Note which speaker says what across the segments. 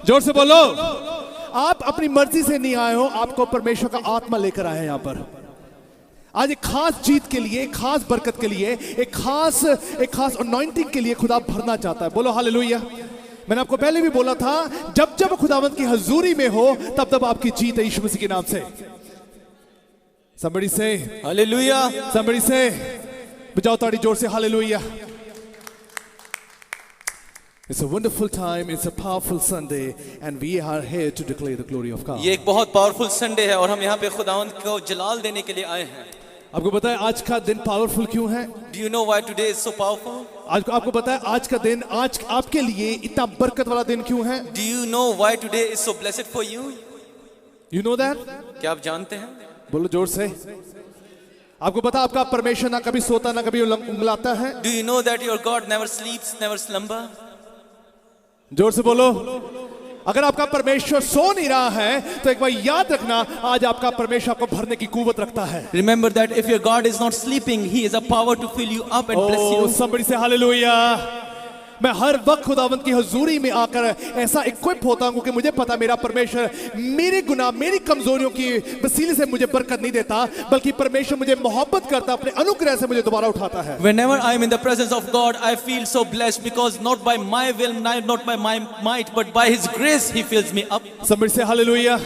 Speaker 1: जोर से बोलो। आप अपनी मर्जी से नहीं आए हो, आपको परमेश्वर का आत्मा लेकर आए हैं यहाँ पर। आज एक खास जीत के लिए, एक खास बरकत के लिए, एक खास अनॉइंटिंग के लिए खुदा भरना चाहता है। बोलो हालेलुया। मैंने आपको पहले भी बोला था, जब जब खुदावंत की हजूरी में हो तब तब आपकी जीत है यीशु मसीह के नाम से। Somebody say
Speaker 2: Hallelujah.
Speaker 1: Somebody say, बजाओ ताड़ी जोर से hallelujah. It's a wonderful time, it's a powerful Sunday, and we are here to declare the glory of God.
Speaker 2: ये एक बहुत पावरफुल संडे है और हम यहाँ पे खुदावंद को जलाल देने के लिए आए हैं।
Speaker 1: आपको पता है आज का दिन पावरफुल क्यों है?
Speaker 2: Do you know why today is so powerful?
Speaker 1: आज आपको पता है आज का दिन, आज आपके लिए इतना बरकत वाला दिन क्यों है?
Speaker 2: Do you know why today is so blessed for you?
Speaker 1: You know that?
Speaker 2: क्या आप जानते हैं?
Speaker 1: बोलो जोर से। आपको पता है आपका परमेश्वर ना कभी सोता ना कभी उंगलाता है।
Speaker 2: Do you know that your God never sleeps, never slumber?
Speaker 1: जोर से बोलो। अगर आपका परमेश्वर सो नहीं रहा है तो एक बार याद रखना, आज आपका परमेश्वर आपको भरने की कुव्वत रखता है।
Speaker 2: Remember that if your God is not sleeping, He is a power to fill you up and bless you.
Speaker 1: Somebody say hallelujah। मैं हर वक्त खुदावंत की हजूरी में आकर ऐसा इक्विप होता हूं कि मुझे पता मेरा परमेश्वर मेरे गुनाह, मेरी कमजोरियों की वसीले से मुझे बरकत नहीं देता, बल्कि परमेश्वर मुझे मोहब्बत करता, अपने अनुग्रह से मुझे दोबारा उठाता है।
Speaker 2: Whenever I am in the presence of God, I feel so blessed because not by my will, not by my might, but by His grace He fills me up.
Speaker 1: Somebody say hallelujah।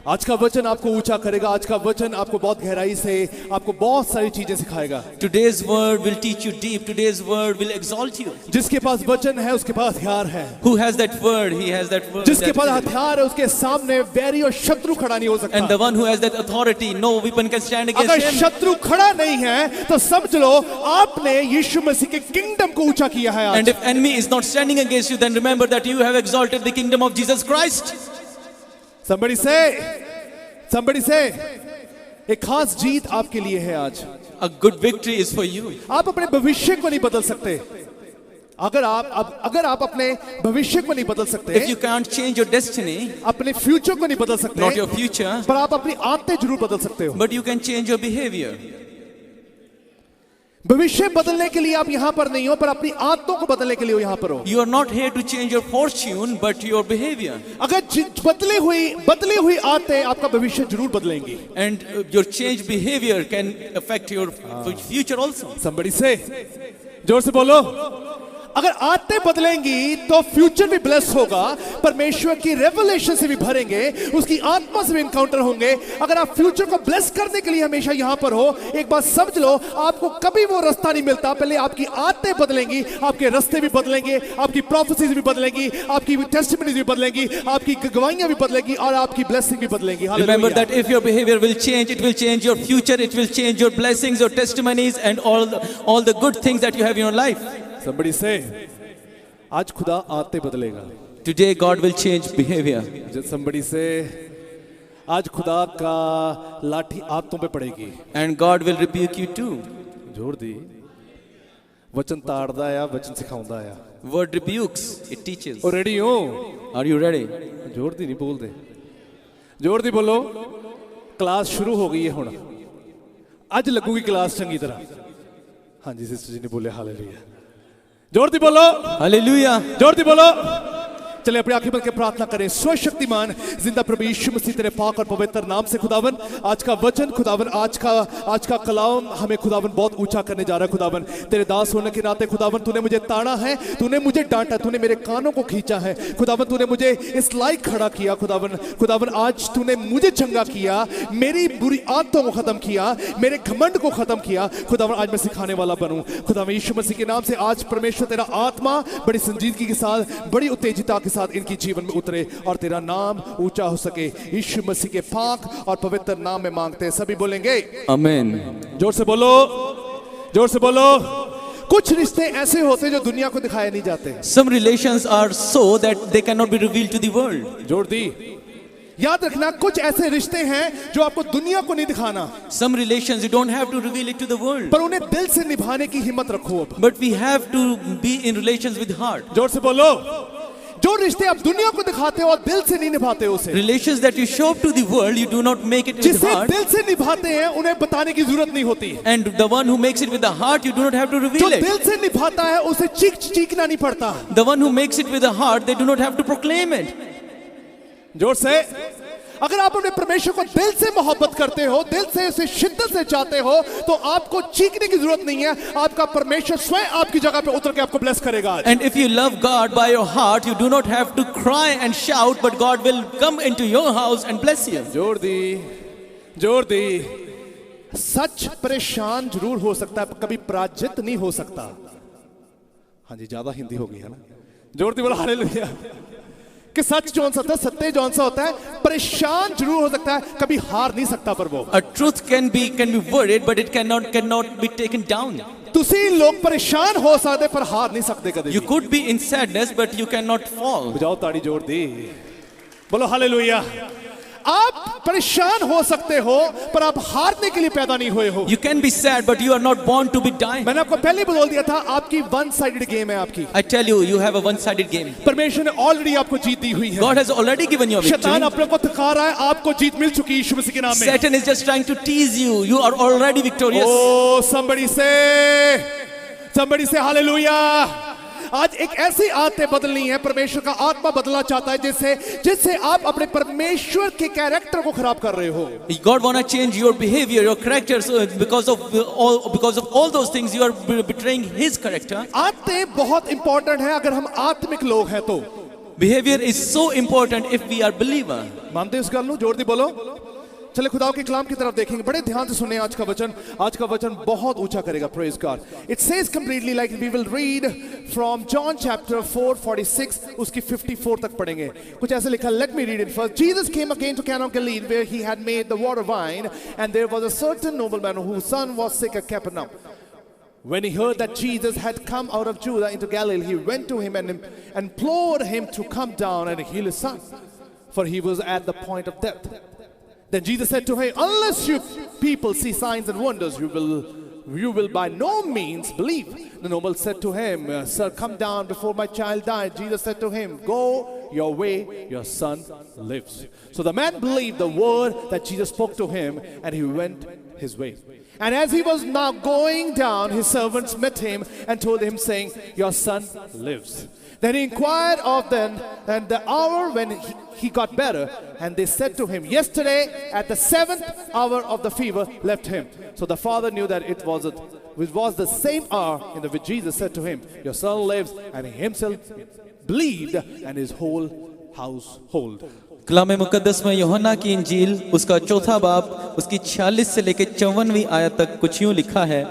Speaker 1: आज का वचन आपको ऊंचा करेगा, आज का वचन आपको बहुत गहराई से आपको बहुत सारी चीजें सिखाएगा।
Speaker 2: Today's word will teach you deep. Today's word will exalt you.
Speaker 1: जिसके पास वचन है उसके पास हथियार है।
Speaker 2: Who has that word? He has that word.
Speaker 1: जिसके पास हथियार है उसके सामने बैरी और शत्रु खड़ा नहीं हो सकता।
Speaker 2: And the one who has that authority, no weapon can stand against
Speaker 1: अगर
Speaker 2: him.
Speaker 1: शत्रु खड़ा नहीं है तो समझ लो आपने यीशु मसीह के किंगडम को ऊंचा किया है आज।
Speaker 2: And if enemy is not standing against you, then remember that you have exalted the kingdom of Jesus Christ.
Speaker 1: Somebody say, एक खास जीत आपके लिए है आज।
Speaker 2: A good victory is for you.
Speaker 1: आप अपने भविष्य को नहीं बदल सकते। अगर आप अपने भविष्य को नहीं बदल सकते,
Speaker 2: If you can't change your destiny,
Speaker 1: अपने फ्यूचर को नहीं बदल सकते,
Speaker 2: not your future,
Speaker 1: पर आप अपनी आदतें जरूर बदल सकते हो।
Speaker 2: but you can change your behavior.
Speaker 1: भविष्य बदलने के लिए आप यहाँ पर नहीं हो, पर अपनी आदतों को बदलने के लिए यहाँ पर हो।
Speaker 2: You are not here to change your fortune, but your behavior.
Speaker 1: अगर बदली हुई आदतें आपका भविष्य जरूर बदलेंगी।
Speaker 2: And your changed behavior can affect your future also.
Speaker 1: Somebody say, जोर से बोलो। अगर आदतें बदलेंगी तो फ्यूचर भी ब्लेस होगा, परमेश्वर की रेवलेशन से भी भरेंगे, उसकी आत्मा से भी इनकाउंटर होंगे। अगर आप फ्यूचर को ब्लेस करने के लिए हमेशा यहां पर हो, एक बात समझ लो, आपको कभी वो रास्ता नहीं मिलता। पहले आपकी आदतें बदलेंगी, आपके रास्ते भी बदलेंगे, आपकी प्रोफेसीज भी बदलेंगी, आपकी टेस्टिमनीज भी बदलेंगी, आपकी गवाहियां भी बदलेंगी और आपकी ब्लेसिंग भी बदलेंगी।
Speaker 2: Remember that if your behavior will change, it will change your future, it will change your blessings, your testimonies, and all the good things that you have in your life.
Speaker 1: Somebody say, आज खुदा आदतें बदलेगा।
Speaker 2: Today God will change behavior.
Speaker 1: Somebody say, आज खुदा का लाठी आदतों पे पड़ेगी।
Speaker 2: And God will rebuke you too.
Speaker 1: जोर दी। वचन ताड़दा है, वचन सिखाऊंदा है।
Speaker 2: Word rebukes, it teaches.
Speaker 1: और रेडी हो?
Speaker 2: Are you ready?
Speaker 1: जोर दी नहीं बोल दे। जोर दी बोलो। क्लास शुरू हो गई है हुण। आज लगूगी क्लास चंगी तरह। हाँ जी सिस्टर जी ने बोले हालेलुया। जोर दी बोलो
Speaker 2: हालेलुया।
Speaker 1: जोर दी बोलो। चलिए अपनी आंखें बंद के प्रार्थना करें। स्वशक्तिमान जिंदा प्रभु यीशु मसीह तेरे पाक और पवित्र नाम से खुदावन, आज का वचन खुदावन, आज का कलाम हमें खुदावन बहुत ऊंचा करने जा रहा है। खुदावन तेरे दास होने के नाते खुदावन तूने मुझे ताड़ा है, तूने मुझे डांटा, तूने मेरे कानों को खींचा है। खुदावन तूने मुझे इस लायक खड़ा किया। खुदावन आज तूने मुझे चंगा किया, मेरी बुरी आदतों को खत्म किया, मेरे घमंड को खत्म किया। खुदावन आज मैं सिखाने वाला बनूं। खुदावन यीशु मसीह के नाम से आज परमेश्वर तेरा आत्मा बड़ी संजीदगी के साथ, बड़ी उत्तेजिता के साथ इनकी जीवन में उतरे और तेरा नाम ऊंचा हो सके। यीशु मसीह के पाक और पवित्र नाम में मांगते हैं। सभी बोलेंगे
Speaker 2: आमीन।
Speaker 1: जोर से बोलो, जोर से बोलो। कुछ रिश्ते ऐसे होते हैं जो दुनिया को दिखाए नहीं जाते।
Speaker 2: Some relations are so that they cannot be revealed to the world.
Speaker 1: जोर दी। याद रखना, कुछ ऐसे रिश्ते हैं जो आपको दुनिया को नहीं दिखाना,
Speaker 2: Some relations you don't have to reveal it to the world,
Speaker 1: पर उन्हें दिल से निभाने की हिम्मत रखो। अब
Speaker 2: but we have to be in relations with heart.
Speaker 1: जोर से बोलो। जो रिश्ते आप दुनिया को दिखाते हो और दिल से नहीं निभाते हो उसे,
Speaker 2: Relations that you show up to the world, you do not make it with
Speaker 1: जिसे
Speaker 2: heart.
Speaker 1: दिल से निभाते हैं उन्हें बताने की जरूरत नहीं होती।
Speaker 2: And the one who makes it with the heart, you do not have to
Speaker 1: जो
Speaker 2: reveal it.
Speaker 1: दिल से निभाता है उसे चीखना नहीं पड़ता।
Speaker 2: The one who makes it with the heart, they do not have to proclaim it.
Speaker 1: जोर से, अगर आप अपने परमेश्वर को दिल से मोहब्बत करते हो, दिल से उसे शिद्दत से चाहते हो, तो आपको चीखने की जरूरत नहीं है। आपका परमेश्वर स्वयं आपकी जगह पे उतर के आपको ब्लेस करेगा आज।
Speaker 2: And if you love God by your heart, you do not have to cry and shout, but God will come into your house and bless you.
Speaker 1: जोर दी। सच परेशान जरूर हो सकता है, कभी पराजित नहीं हो सकता। हाँ जी, ज्यादा हिंदी हो गई है ना। जोर दी बोला हालेलुया। कि सच जौन सा होता है, सत्य जौन सा होता है, परेशान जरूर हो सकता है, कभी हार नहीं सकता पर वो।
Speaker 2: A truth can be worried, but it cannot be taken down.
Speaker 1: तुसी लोग परेशान हो सकते पर हार नहीं सकते कभी।
Speaker 2: You could be in sadness, but you cannot fall.
Speaker 1: बजाओ ताड़ी जोर दी, बोलो हालेलुया। आप परेशान हो सकते हो पर आप हारने के लिए पैदा नहीं हुए हो।
Speaker 2: You can be sad, but you are not born to be dying.
Speaker 1: मैंने आपको पहले भी बोल दिया था, आपकी वन साइडेड गेम है आपकी।
Speaker 2: I tell you, you have a one-sided game.
Speaker 1: परमेश्वर ने ऑलरेडी आपको जीत दी हुई है।
Speaker 2: God has already given you a
Speaker 1: शैतान
Speaker 2: victory.
Speaker 1: अपने को थका रहा है, आपको जीत मिल चुकी है यीशु मसीह के नाम में।
Speaker 2: Satan is just trying to tease you. You are already victorious.
Speaker 1: Oh, somebody say hallelujah। आज एक ऐसी आदतें बदलनी है, परमेश्वर का आत्मा बदलना चाहता है, जिससे आप अपने परमेश्वर के कैरेक्टर को खराब कर रहे हो।
Speaker 2: God want to change your behavior, your character, so because of all those things you are betraying His character.
Speaker 1: आदतें बहुत इंपॉर्टेंट है अगर हम आत्मिक लोग हैं तो।
Speaker 2: Behavior is so important if we are believer.
Speaker 1: मानते हो इस गल नू? जोर दी बोलो। चले खुदा के कलाम की तरफ देखेंगे, बड़े ध्यान से सुने आज का वचन बहुत ऊंचा करेगा। Praise God. It says completely like we will read from John chapter 4:46 उसकी 54 तक पढ़ेंगे। कुछ ऐसे लिखा, let me read it first. Jesus came again to Cana of Galilee where he had made the water wine, and there was a certain nobleman whose son was sick at Capernaum. When he heard that Jesus had come out of Judah into Galilee, he went to him and implored him to come down and heal his son, for he was at the point of death. Then Jesus said to him, unless you people see signs and wonders, you will by no means believe. The noble said to him, sir, come down before my child died. Jesus said to him, go your way, your son lives. So the man believed the word that Jesus spoke to him, and he went his way. And as he was now going down, his servants met him and told him, saying, your son lives. Then he inquired of them and the hour when he got better, and they said to him, yesterday at the 7th hour of the fever left him. So the father knew that it was the same hour in which Jesus said to him, your son lives, and he himself believed, and his whole household.
Speaker 2: कलाम मुकद्दस में यूहन्ना की इंजील उसका चौथा बाब उसकी 46 से लेकर 54वीं आयत तक कुछ यूं लिखा है।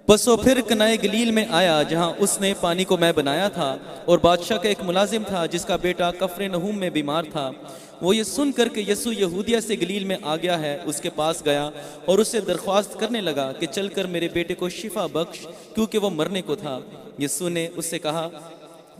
Speaker 2: बस वो फिर कनाए गलील में आया जहां उसने पानी को मैं बनाया था, और बादशाह का एक मुलाजिम था जिसका बेटा कफरनहूम में बीमार था। वो ये सुन कर के यसू यहूदिया से गलील में आ गया है, उसके पास गया और उससे दरख्वास्त करने लगा कि चलकर मेरे बेटे को शिफा बख्श, क्योंकि वो मरने को था। यसू ने उससे कहा,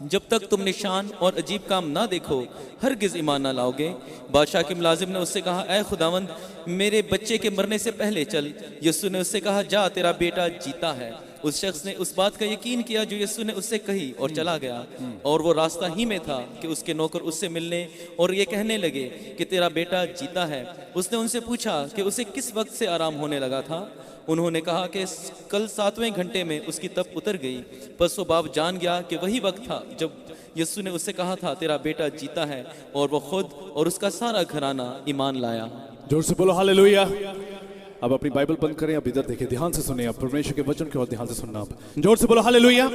Speaker 2: जब तक तुम निशान और अजीब काम ना देखो हरगिज ईमान ना लाओगे। बादशाह के मुलाजिम ने उससे कहा, ऐ खुदावंद, मेरे बच्चे के मरने से पहले चल। यीशु ने उससे कहा, जा, तेरा बेटा जीता है। उस शख्स ने उस बात का यकीन किया जो यीशु ने उससे कही और चला गया। और वो रास्ता ही में था कि उसके नौकर उससे मिलने और ये कहने लगे कि तेरा बेटा जीता है। उसने उनसे पूछा कि उसे किस वक्त से आराम होने लगा था। उन्होंने कहा कि कल 7वें घंटे में उसकी तप उतर गई। बस वो बाप जान गया कि वही वक्त था जब यीशु ने उससे कहा था, तेरा बेटा जीता है, और वो खुद और उसका सारा घराना ईमान लाया।
Speaker 1: जोर से बोलो हालेलुया। अब अपनी बाइबल बंद करें, अब इधर देखिए, ध्यान से सुनिए, आप परमेश्वर के वचन की ओर ध्यान से सुनना। आप जोर से बोलो हालेलुया।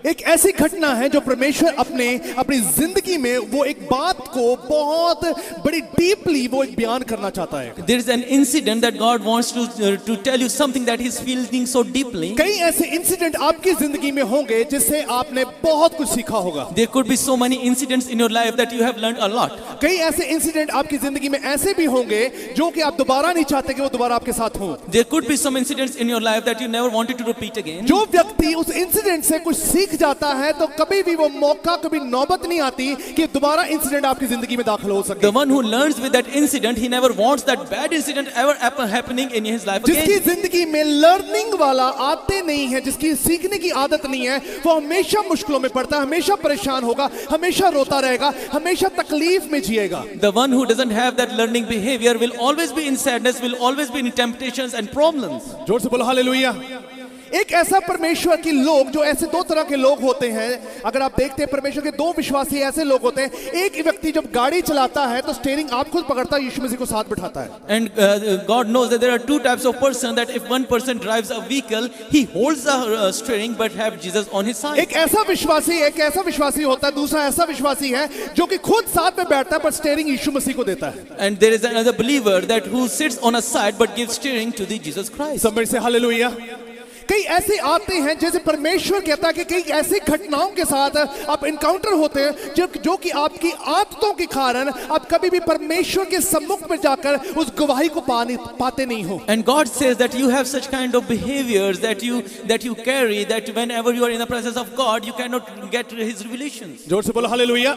Speaker 1: एक ऐसी घटना है जो परमेश्वर अपनी जिंदगी में वो एक बात को बहुत बड़ी डीपली वो एक बयान करना चाहता है।
Speaker 2: There is an incident that God wants to tell you something that He's feeling so deeply.
Speaker 1: कई ऐसे इंसिडेंट आपकी जिंदगी में होंगे जिससे आपने बहुत कुछ सीखा होगा।
Speaker 2: There could be so many incidents in your life that you have learned a lot.
Speaker 1: कई ऐसे इंसिडेंट आपकी जिंदगी में ऐसे भी होंगे जो कि आप दोबारा नहीं चाहते कि वो दोबारा आपके साथ हो।
Speaker 2: There could be some incidents in your life that you never wanted to repeat again.
Speaker 1: जो व्यक्ति उस इंसिडेंट से कुछ सीख सीख जाता है तो कभी भी वो मौका, कभी नौबत नहीं आती कि दोबारा इंसिडेंट आपकी जिंदगी में दाखिल हो सके।
Speaker 2: The one who learns with that incident, he never wants that bad incident ever happening in his life
Speaker 1: जिसकी
Speaker 2: again.
Speaker 1: जिंदगी में लर्निंग वाला आते नहीं है, जिसकी सीखने की आदत नहीं है, वो हमेशा मुश्किलों में पड़ता है, हमेशा परेशान होगा, हमेशा रोता रहेगा, हमेशा तकलीफ में जिएगा।
Speaker 2: The one who doesn't have that learning behavior will always be in sadness, will always be in temptations and problems.
Speaker 1: जोर से बोलो हालेलुया। एक ऐसा परमेश्वर के लोग, जो ऐसे दो तरह के लोग होते हैं, अगर आप देखते हैं परमेश्वर के दो विश्वासी ऐसे लोग होते हैं। एक व्यक्ति जब गाड़ी चलाता है तो स्टीयरिंग आप खुद पकड़ता है, यीशु मसीह को साथ बिठाता है।
Speaker 2: And God knows that there are two types of person, that if one person drives a vehicle, he holds the steering but have Jesus on his side.
Speaker 1: एक ऐसा विश्वासी होता है, दूसरा ऐसा विश्वासी है जो कि खुद साथ में बैठता है पर स्टीयरिंग यीशु मसीह को देता है।
Speaker 2: And there is another believer that who sits on a side but gives steering to the Jesus Christ.
Speaker 1: समझ से हालेलुया। कई ऐसे आते हैं, जैसे परमेश्वर कहता है कि कई ऐसी घटनाओं के साथ आप इनकाउंटर होते हैं जो कि आपकी आदतों के कारण आप कभी भी परमेश्वर के सम्मुख में जाकर उस गवाही को पाते नहीं हो।
Speaker 2: And God says that you have such kind of behaviors that you carry, that whenever you are in the presence of God, you cannot get His revelations.
Speaker 1: जोर से बोलो हालेलुया।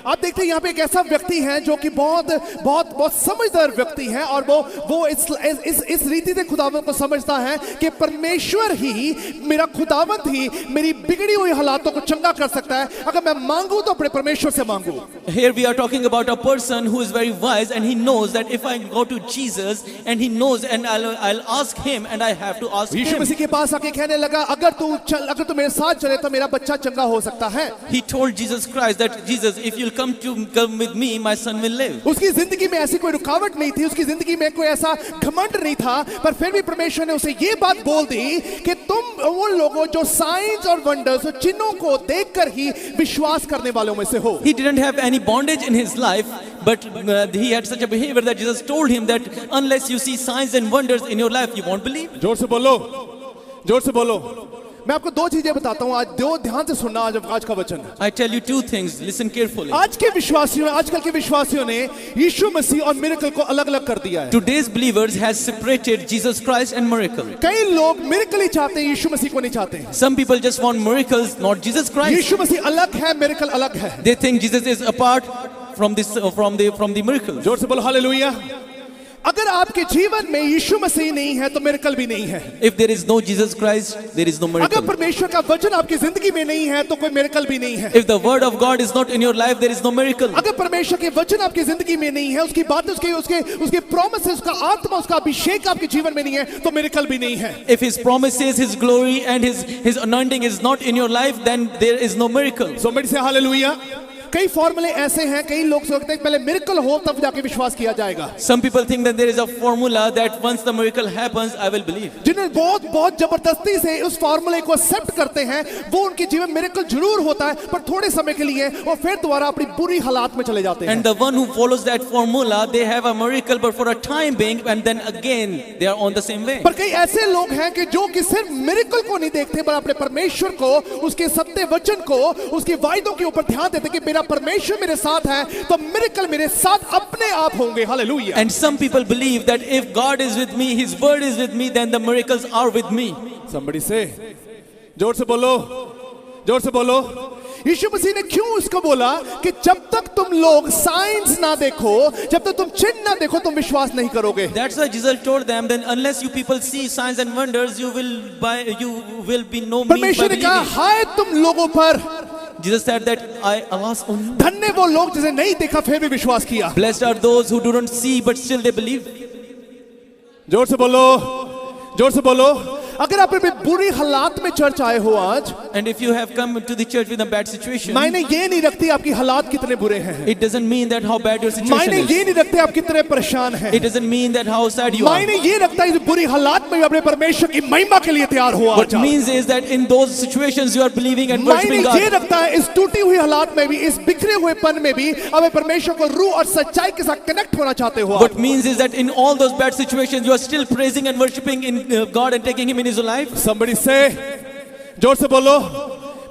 Speaker 1: आप देखते हैं यहाँ पे एक ऐसा व्यक्ति है जो कि बहुत बहुत बहुत समझदार व्यक्ति है, और वो इस रीति से खुदावंद को समझता है कि परमेश्वर ही, मेरा खुदावंद ही मेरी बिगड़ी हुई हालातों को चंगा कर सकता है। अगर मैं मांगू तो अपने परमेश्वर से मांगू।
Speaker 2: Here we are talking about a person who is very wise, and he knows that if I go to Jesus, and he knows, and I'll ask him, and I have to ask
Speaker 1: Yeshu
Speaker 2: him.
Speaker 1: मसीह के पास आके कहने लगा, अगर तू मेरे साथ चले तो मेरा बच्चा चंगा हो सकता है।
Speaker 2: He told Jesus Christ that, Jesus, if you'll come with me, my son will live.
Speaker 1: उसकी जिंदगी में ऐसी कोई रुकावट नहीं थी, उसकी जिंदगी में कोई ऐसा घमंड नहीं था, पर फिर भी परमेश्वर ने उसे ये बात बोल दी कि तुम उन लोगों जो साइंस और वंडर्स और चिन्हों को देखकर ही विश्वास करने वालों में से हो।
Speaker 2: He didn't have any bondage in his life, but he had such a behavior that Jesus told him that unless you see signs and wonders in your life, you won't believe.
Speaker 1: जोर से बोलो, जोर से बोलो। मैं आपको दो चीजें बताता हूं, आज दो ध्यान से सुनना आज का वचन।
Speaker 2: I tell you two things, listen carefully.
Speaker 1: आज के विश्वासियों, आजकल के विश्वासियों ने यीशु मसीह और मिरेकल को अलग-अलग कर दिया है।
Speaker 2: Today's believers has separated Jesus Christ and miracle.
Speaker 1: कई लोग मिरेकल ही चाहते हैं, यीशु मसीह को नहीं चाहते हैं।
Speaker 2: Some people just want miracles, not Jesus Christ.
Speaker 1: यीशु मसीह अलग है, मिरेकल अलग है।
Speaker 2: They think Jesus is apart from the miracle.
Speaker 1: जोर से बोलो हालेलुया। अगर आपके जीवन में यीशु मसीह नहीं है तो मिरेकल भी नहीं है।
Speaker 2: If there is no Jesus Christ, there is no
Speaker 1: अगर
Speaker 2: miracle.
Speaker 1: परमेश्वर का वचन आपकी जिंदगी में नहीं है तो कोई मिरेकल भी नहीं है।
Speaker 2: If the word of God is not in your life, there is no miracle.
Speaker 1: अगर परमेश्वर के वचन आपकी जिंदगी में नहीं है, उसकी बातें, उसके प्रॉमिसेस, उसका आत्मा, उसका अभिषेक आपके जीवन में नहीं है तो मिरेकल भी नहीं है।
Speaker 2: If His promises, His glory, and His anointing is not in your life, then there is no miracle.
Speaker 1: समझ से हालेलुया। कई फॉर्मूले ऐसे हैं, कई लोग सोचते हैं पहले मिरेकल हो तब जाके विश्वास किया जाएगा।
Speaker 2: Some people think that there is a formula that once the miracle happens, I will believe.
Speaker 1: जिन्हें बहुत जबरदस्ती से उस फॉर्मूले को एक्सेप्ट करते हैं, वो उनके जीवन में मिरेकल जरूर होता है पर थोड़े समय के लिए, और फिर दोबारा अपनी बुरी हालात में चले जाते हैं।
Speaker 2: And the one who follows that formula, they have a miracle, but for a time being, and then again they are on the same way.
Speaker 1: पर कई ऐसे लोग हैं कि जो कि सिर्फ मिरेकल को नहीं देखते पर अपने परमेश्वर को, उसके सत्य वचन को, उसके वायदों के ऊपर ध्यान देते कि मेरा परमेश्वर मेरे साथ है तो मिरेकल मेरे साथ अपने आप होंगे। Hallelujah.
Speaker 2: And some people believe that if God is with me, His word is with me, then the miracles are with me.
Speaker 1: Somebody say, जोर से बोलो, जोर से बोलो। यीशु मसीह ने क्यों इसको बोला कि जब तक तुम लोग साइंस ना देखो, जब तक तुम चिन्ह ना देखो, तुम विश्वास नहीं करोगे।
Speaker 2: That's why Jesus told them, then unless you people see signs and wonders, you will be no means by
Speaker 1: परमेश्वर ने कहा,
Speaker 2: believing.
Speaker 1: हाय तुम लोगों पर।
Speaker 2: Jesus said that I alas on you.
Speaker 1: धन्य वो लोग जिसे नहीं देखा फिर भी विश्वास किया।
Speaker 2: Blessed are those who do not see but still they believe.
Speaker 1: जोर से बोलो, जोर से बोलो। अगर आप अपनी बुरी हालात में चर्च आए हो आज,
Speaker 2: And if you have come to the church with a bad situation,
Speaker 1: मायने ये नहीं रखती आपकी हालात कितने बुरे हैं,
Speaker 2: it doesn't mean that how bad your situation
Speaker 1: मायने
Speaker 2: is.
Speaker 1: ये नहीं रखते आप कितने परेशान हैं,
Speaker 2: It doesn't mean that how sad you are.
Speaker 1: मायने ये रखता है इस बुरी हालात में भी अपने परमेश्वर की महिमा के लिए तैयार हुआ।
Speaker 2: What means is that in those situations you are believing and
Speaker 1: मायने
Speaker 2: worshiping
Speaker 1: ये
Speaker 2: God.
Speaker 1: रखता है इस टूटी हुई हालात में भी, इस बिखरे हुए पन में भी अपने परमेश्वर को रूह और सच्चाई के साथ कनेक्ट होना चाहते हो।
Speaker 2: What means is that in all those bad situations you are still praising and worshiping in God and taking Him in His life.
Speaker 1: Somebody say, जोर से बोलो।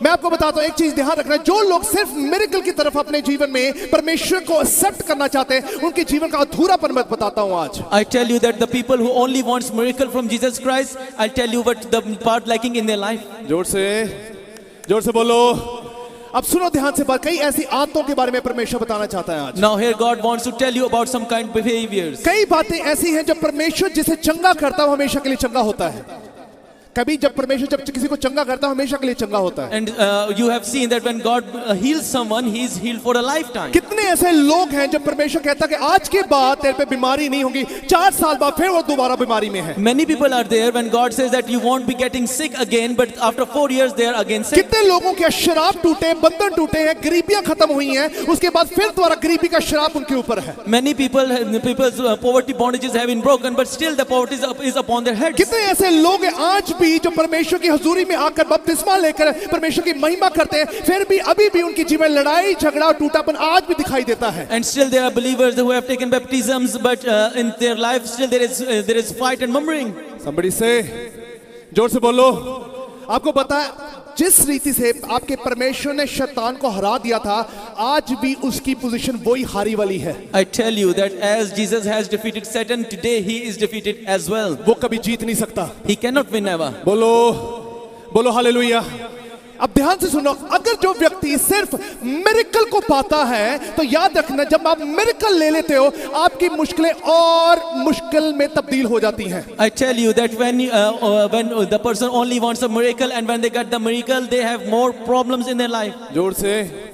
Speaker 1: मैं आपको बताता हूं एक चीज ध्यान रखना, जो लोग सिर्फ मिरेकल की तरफ अपने जीवन में परमेश्वर को एक्सेप्ट करना चाहते हैं, उनके जीवन का अधूरापन मैं बताता हूं आज।
Speaker 2: I tell you that the people who only wants miracle from Jesus Christ, I'll tell you what the part lacking in their life.
Speaker 1: जोर से, जोर से बोलो। अब सुनो ध्यान से बात, कई ऐसी आदतों के बारे में परमेश्वर बताना चाहता है आज।
Speaker 2: Now here God wants to tell you about some kind of behaviors.
Speaker 1: कई बातें ऐसी हैं जब परमेश्वर जिसे चंगा करता है वो हमेशा के लिए चंगा होता है। कभी जब परमेश्वर जब किसी को चंगा करता है हमेशा के लिए चंगा होता है।
Speaker 2: And you have seen that when God heals someone, he is healed for a lifetime.
Speaker 1: कितने ऐसे लोग हैं जब परमेश्वर कहता है कि आज के बाद तेरे पे बीमारी नहीं होगी, 4 साल बाद फिर वो दोबारा बीमारी में है।
Speaker 2: Many people are there when God says that you won't be getting sick again, but after 4 years they are again sick.
Speaker 1: कितने लोगों के शराब टूटे, बंधन टूटे हैं, गरीबियां खत्म हुई हैं, उसके बाद फिर दोबारा गरीबी का शराब उनके ऊपर है।
Speaker 2: Many people's poverty bondages have been broken, but still the poverty is upon their heads.
Speaker 1: कितने ऐसे लोग हैं आज भी जो परमेश्वर की हुजूरी में आकर बपतिस्मा लेकर परमेश्वर की महिमा करते हैं, फिर भी अभी भी उनके जीवन में लड़ाई झगड़ा टूटापन आज भी दिखाई देता है।
Speaker 2: And still there are believers who have taken baptisms, but in their life still there is fight and murmuring.
Speaker 1: Somebody say, जोर से बोलो। आपको पता है जिस रीति से आपके परमेश्वर ने शैतान को हरा दिया था, आज भी उसकी पोजीशन वही हारी वाली है।
Speaker 2: I tell you that as Jesus has defeated Satan, today he is defeated as well.
Speaker 1: वो कभी जीत नहीं सकता।
Speaker 2: He cannot win ever.
Speaker 1: बोलो बोलो हालेलुया। अब ध्यान से सुनो, अगर जो व्यक्ति सिर्फ मिरेकल को पाता है तो याद रखना, जब आप मिरेकल ले लेते हो आपकी मुश्किलें और मुश्किल में तब्दील हो जाती हैं।
Speaker 2: I tell you that when the person only wants a miracle, and when they get the miracle, they have more problems in their life.
Speaker 1: जोर से।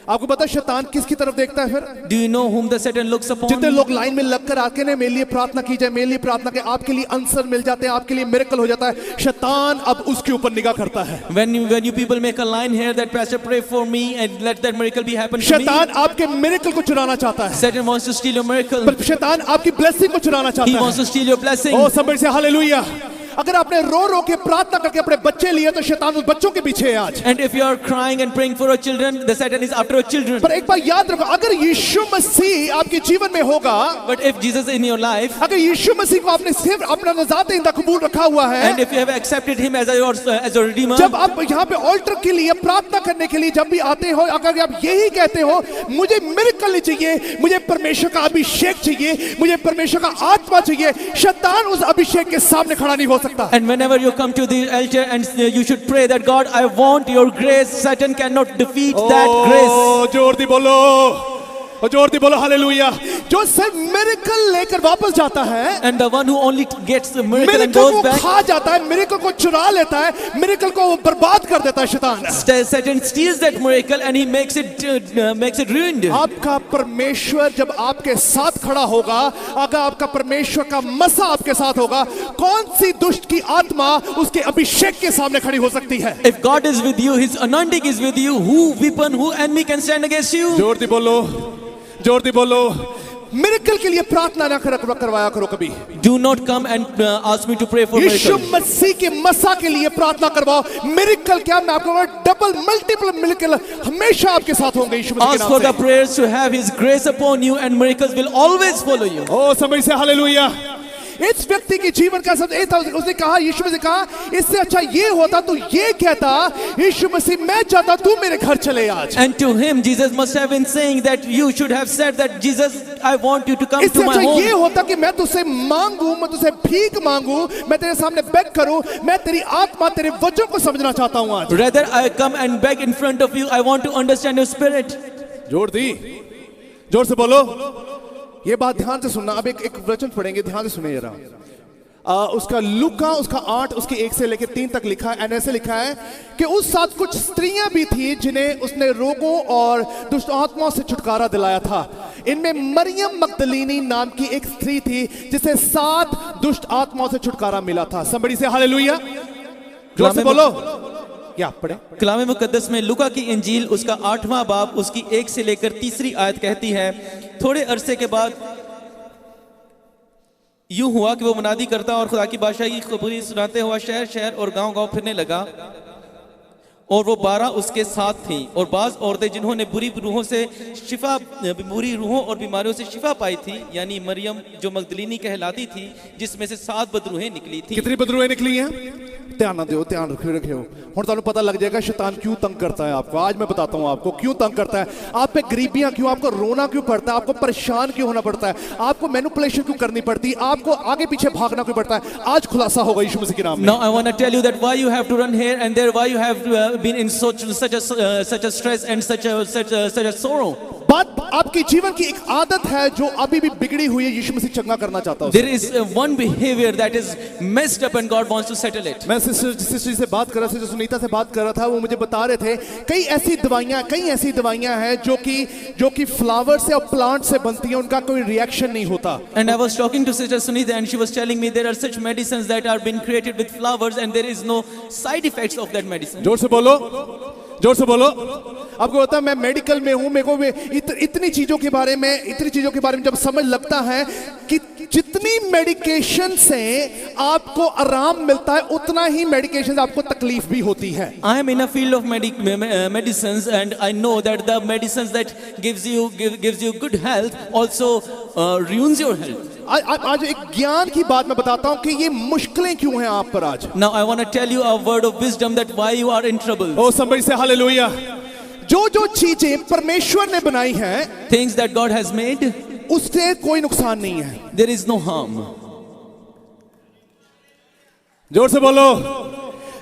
Speaker 1: आपको पता है शैतान किसकी तरफ देखता है फिर?
Speaker 2: Do you know whom the Satan looks upon?
Speaker 1: जितने लोग लाइन में लगकर आके ने मेरे लिए प्रार्थना की जाए, मेरे लिए प्रार्थना के, आपके लिए आंसर मिल जाते हैं, आपके लिए मिरेकल हो जाता है, शैतान अब उसके ऊपर निगाह करता है।
Speaker 2: When you people make a line here that pastor pray for me and let that miracle be happen to me.
Speaker 1: शैतान आपके मिरेकल को चुराना चाहता है।
Speaker 2: Satan wants to steal your miracle.
Speaker 1: पर शैतान आपकी ब्लेसिंग को चुराना
Speaker 2: He
Speaker 1: चाहता
Speaker 2: wants
Speaker 1: है।
Speaker 2: to steal your blessing.
Speaker 1: ओ समझ से हालेलुया। अगर आपने रो रो के प्रार्थना करके अपने बच्चे लिए तो शैतान उस बच्चों के पीछे है आज।
Speaker 2: And if you are crying and praying for your children, the Satan is after your children.
Speaker 1: पर एक बात याद रखो, अगर यीशु मसीह आपके जीवन में होगा,
Speaker 2: But if Jesus is in your life,
Speaker 1: अगर यीशु मसीह को आपने सिर्फ अपना नजात इंदा कबूल रखा हुआ है,
Speaker 2: and if you have accepted him as your redeemer,
Speaker 1: जब आप यहाँ पे ऑल्टर के लिए प्रार्थना करने के लिए जब भी आते हो, अगर आप यही कहते हो मुझे मिरेकल चाहिए, मुझे परमेश्वर का अभिषेक चाहिए, मुझे परमेश्वर का आत्मा चाहिए, शैतान उस अभिषेक के सामने खड़ा नहीं हो सकता।
Speaker 2: and whenever you come to the altar and you should pray that God, I want your grace, Satan cannot defeat that grace.
Speaker 1: ओ जोर दी बोलो, और जोर दी बोलो हालेलुया। जो सिर्फ मिरेकल लेकर वापस जाता है,
Speaker 2: And the one who only gets the miracle and
Speaker 1: miracle
Speaker 2: goes
Speaker 1: को
Speaker 2: back,
Speaker 1: खा जाता है, मिरेकल को चुरा लेता है, मिरेकल को वो बर्बाद कर देता है शैतान।
Speaker 2: Satan steals that miracle and he makes it ruined.
Speaker 1: आपका परमेश्वर जब आपके साथ खड़ा होगा, अगर आपका परमेश्वर का मसा आपके साथ होगा, कौन सी दुष्ट की आत्मा उसके अभिषेक के सामने खड़ी हो सकती है?
Speaker 2: If God is with you, His anointing is with you, who enemy can stand against you?
Speaker 1: जोर दी बोलो, जोर दी बोलो। मिरेकल के लिए प्रार्थना ना करवाया करो कभी।
Speaker 2: Do not come and ask me to pray for
Speaker 1: Yeshu
Speaker 2: miracle.
Speaker 1: मसीह के मसा के लिए प्रार्थना करवाओ। मिरेकल क्या, मैं आपको डबल मल्टीपल मिरेकल हमेशा आपके साथ होंगे यीशु मसीह के
Speaker 2: Ask for
Speaker 1: नाम
Speaker 2: the
Speaker 1: से।
Speaker 2: prayers to have His grace upon you, and miracles will always follow you.
Speaker 1: ओ समझ से हालेलुया। इस व्यक्ति के जीवन का सब था, उसने कहा, यीशु मसीह कहा इससे अच्छा ये होता तो ये कहता, यीशु मसीह मैं चाहता तू मेरे घर चले आज।
Speaker 2: And to him, Jesus must have been saying that you should have said that Jesus, I want you to come
Speaker 1: इससे
Speaker 2: to my
Speaker 1: अच्छा ये
Speaker 2: home.
Speaker 1: होता कि मैं तुझसे मांगू, मैं तुझसे भीख मांगू, मैं तेरे सामने बेग करूं, मैं तेरी आत्मा तेरे वचन को समझना चाहता हूं आज।
Speaker 2: Rather, I come and beg in front of you. I want to understand your spirit.
Speaker 1: जोर दी, जोर से बोलो। ये बात ध्यान से सुनना। अब एक वचन पढ़ेंगे, ध्यान से सुनिए जरा। उसका लूका उसका 8 उसके 1 से लेकर 3 तक लिखा है। ऐसे लिखा है कि उस साथ कुछ स्त्रियां भी थी जिन्हें उसने रोगों और दुष्ट आत्माओं से छुटकारा दिलाया था। इनमें मरियम मगदलीनी नाम की एक स्त्री थी जिसे 7 दुष्ट आत्माओं से छुटकारा मिला था। समबड़ी से हालेलुया, जोर से बोलो। क्या पढ़े?
Speaker 2: कलाम मुकद्दस में लूका की इंजील उसका 8वां बाब उसकी 1 से लेकर 3री आयत कहती है, थोड़े अरसे के बाद यूं हुआ कि वो मुनादी करता और खुदा की बादशाही की खबरी सुनाते हुआ शहर शहर और गांव गांव फिरने लगा, और वो 12 उसके साथ थीं, और बाज औरतें जिन्होंने बुरी रूहों और बीमारियों से शिफा पाई थी, यानी मरियम जो मगदलीनी कहलाती थी, जिसमें से 7 बदरूहें निकली थी।
Speaker 1: कितनी बदरूहें निकली हैं? ध्यान ना दियो, ध्यान रखियो। हुण तुहानूं पता लग जाएगा शैतान क्यों तंग करता है आपको। आज मैं बताता हूं आपको क्यों तंग करता है, आप पे गरीबियां क्यों, आपको रोना क्यों पड़ता है, आपको परेशान क्यों होना पड़ता है, आपको मैनिपुलेशन क्यों करनी पड़ती है, आपको आगे पीछे भागना क्यों पड़ता है। आज खुलासा होगा यीशु मसीह के नाम में।
Speaker 2: Now I want to tell you that why you have to run here and there, why you have been in such a stress and such a sorrow.
Speaker 1: बात आपके जीवन की एक आदत है जो अभी भी बिगड़ी हुई है, यीशु मसीह चंगा करना चाहता है।
Speaker 2: There is one behavior that is messed up and God wants to settle it.
Speaker 1: मैं सिस्टर से बात कर रहा था, सिस्टर सुनीता से बात कर रहा था, वो मुझे बता रहे थे कई ऐसी दवाइयां हैं जो कि फ्लावर से और प्लांट से बनती हैं, उनका कोई रिएक्शन नहीं होता।
Speaker 2: And I was talking to Sister Sunita and she was telling me there are such medicines that are being created with flowers and there is no side effects of that medicine.
Speaker 1: जोर से बोलो, जोर से बोलो। आपको पता है मैं मेडिकल में हूं, मेरे को इतनी चीजों के बारे में जब समझ लगता है कि जितनी मेडिकेशन से आपको आराम मिलता है उतना ही मेडिकेशन से आपको तकलीफ भी होती है।
Speaker 2: I am in a field of medicines and I know that the medicines that gives you good health also ruins your health.
Speaker 1: आज एक ज्ञान की बात मैं बताता हूं कि ये मुश्किलें क्यों हैं आप पर आज।
Speaker 2: Now I want to tell you a word of wisdom that why you are in trouble.
Speaker 1: Oh somebody say hallelujah। जो चीजें परमेश्वर ने बनाई हैं,
Speaker 2: things that God has made,
Speaker 1: उससे कोई नुकसान नहीं है।
Speaker 2: there is no harm.
Speaker 1: जोर से बोलो।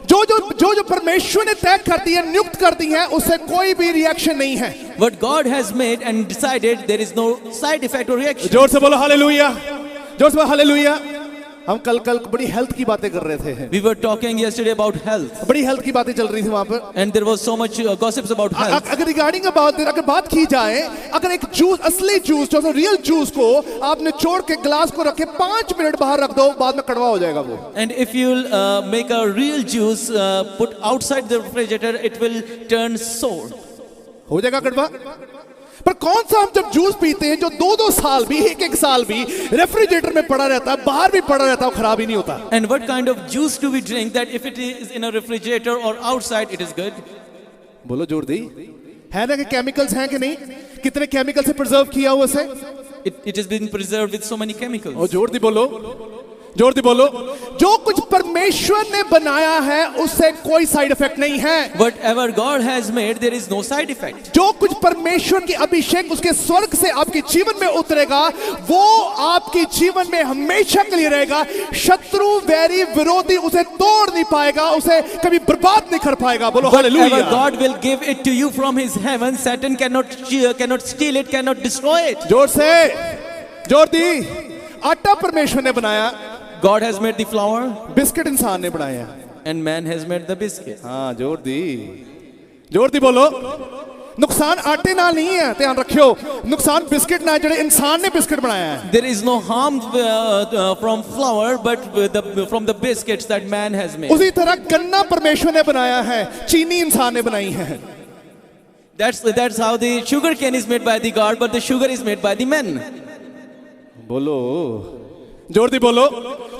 Speaker 1: जो परमेश्वर ने तय कर दी है, नियुक्त कर दी है, उससे कोई भी रिएक्शन नहीं है।
Speaker 2: What God has made and decided, there is no side effect or reaction.
Speaker 1: जोर से बोलो हालेलुया, जोर से बोलो हालेलुया। हम कल बड़ी हेल्थ की बातें कर रहे थे।
Speaker 2: We were talking yesterday about health.
Speaker 1: बड़ी हेल्थ की बातें चल रही थी वहां पर।
Speaker 2: And there was so much gossips about health.
Speaker 1: अगर रिगार्डिंग अगर बात की जाए, अगर एक जूस, असली जूस जो रियल जूस को आपने छोड़ के ग्लास को रखे 5 मिनट बाहर रख दो, बाद में कड़वा हो जाएगा वो।
Speaker 2: And if you'll make a real juice, put outside the refrigerator, it will turn sour.
Speaker 1: हो जाएगा कड़वा। पर कौन सा हम जब जूस पीते हैं जो 2-2 साल भी, 1-1 साल भी रेफ्रिजरेटर में पड़ा रहता है, बाहर भी पड़ा रहता है, खराब ही नहीं होता।
Speaker 2: And what kind of juice do we drink that if it is in a refrigerator or outside it is good?
Speaker 1: बोलो जोर दी, है ना कि केमिकल्स हैं कि नहीं? कितने केमिकल से प्रिजर्व किया हुआ से?
Speaker 2: It has been preserved with so many chemicals.
Speaker 1: और जोर दी बोलो, जोर दी बोलो। जो कुछ परमेश्वर ने बनाया है उससे कोई साइड इफेक्ट नहीं है।
Speaker 2: Whatever God has made, there is no side effect.
Speaker 1: जो कुछ परमेश्वर की अभिषेक उसके स्वर्ग से आपके जीवन में उतरेगा, वो आपके जीवन में हमेशा के लिए रहेगा। शत्रु, वैरी, विरोधी उसे तोड़ नहीं पाएगा, उसे कभी बर्बाद नहीं कर पाएगा। बोलो hallelujah.
Speaker 2: Whatever God will give it to you from His heaven, Satan cannot steal it, cannot destroy it.
Speaker 1: जोर से, जोर दी। आटा परमेश्वर ने बनाया,
Speaker 2: God has made the flour,
Speaker 1: biscuit इंसान ने बनाया,
Speaker 2: and man has made the biscuit.
Speaker 1: हाँ जोर दी, जोर दी बोलो। नुकसान आटे नाल नहीं है, ध्यान रखियो। नुकसान बिस्किट ना, जेड़े इंसान ने बिस्किट बनाया है।
Speaker 2: There is no harm from flour, but from the biscuits that man has made.
Speaker 1: उसी तरह गन्ना परमेश्वर ने बनाया है, चीनी इंसान ने बनाई है।
Speaker 2: That's how the sugar cane is made by the God, but the sugar is made by the men.
Speaker 1: बोलो, जोर दी बोलो।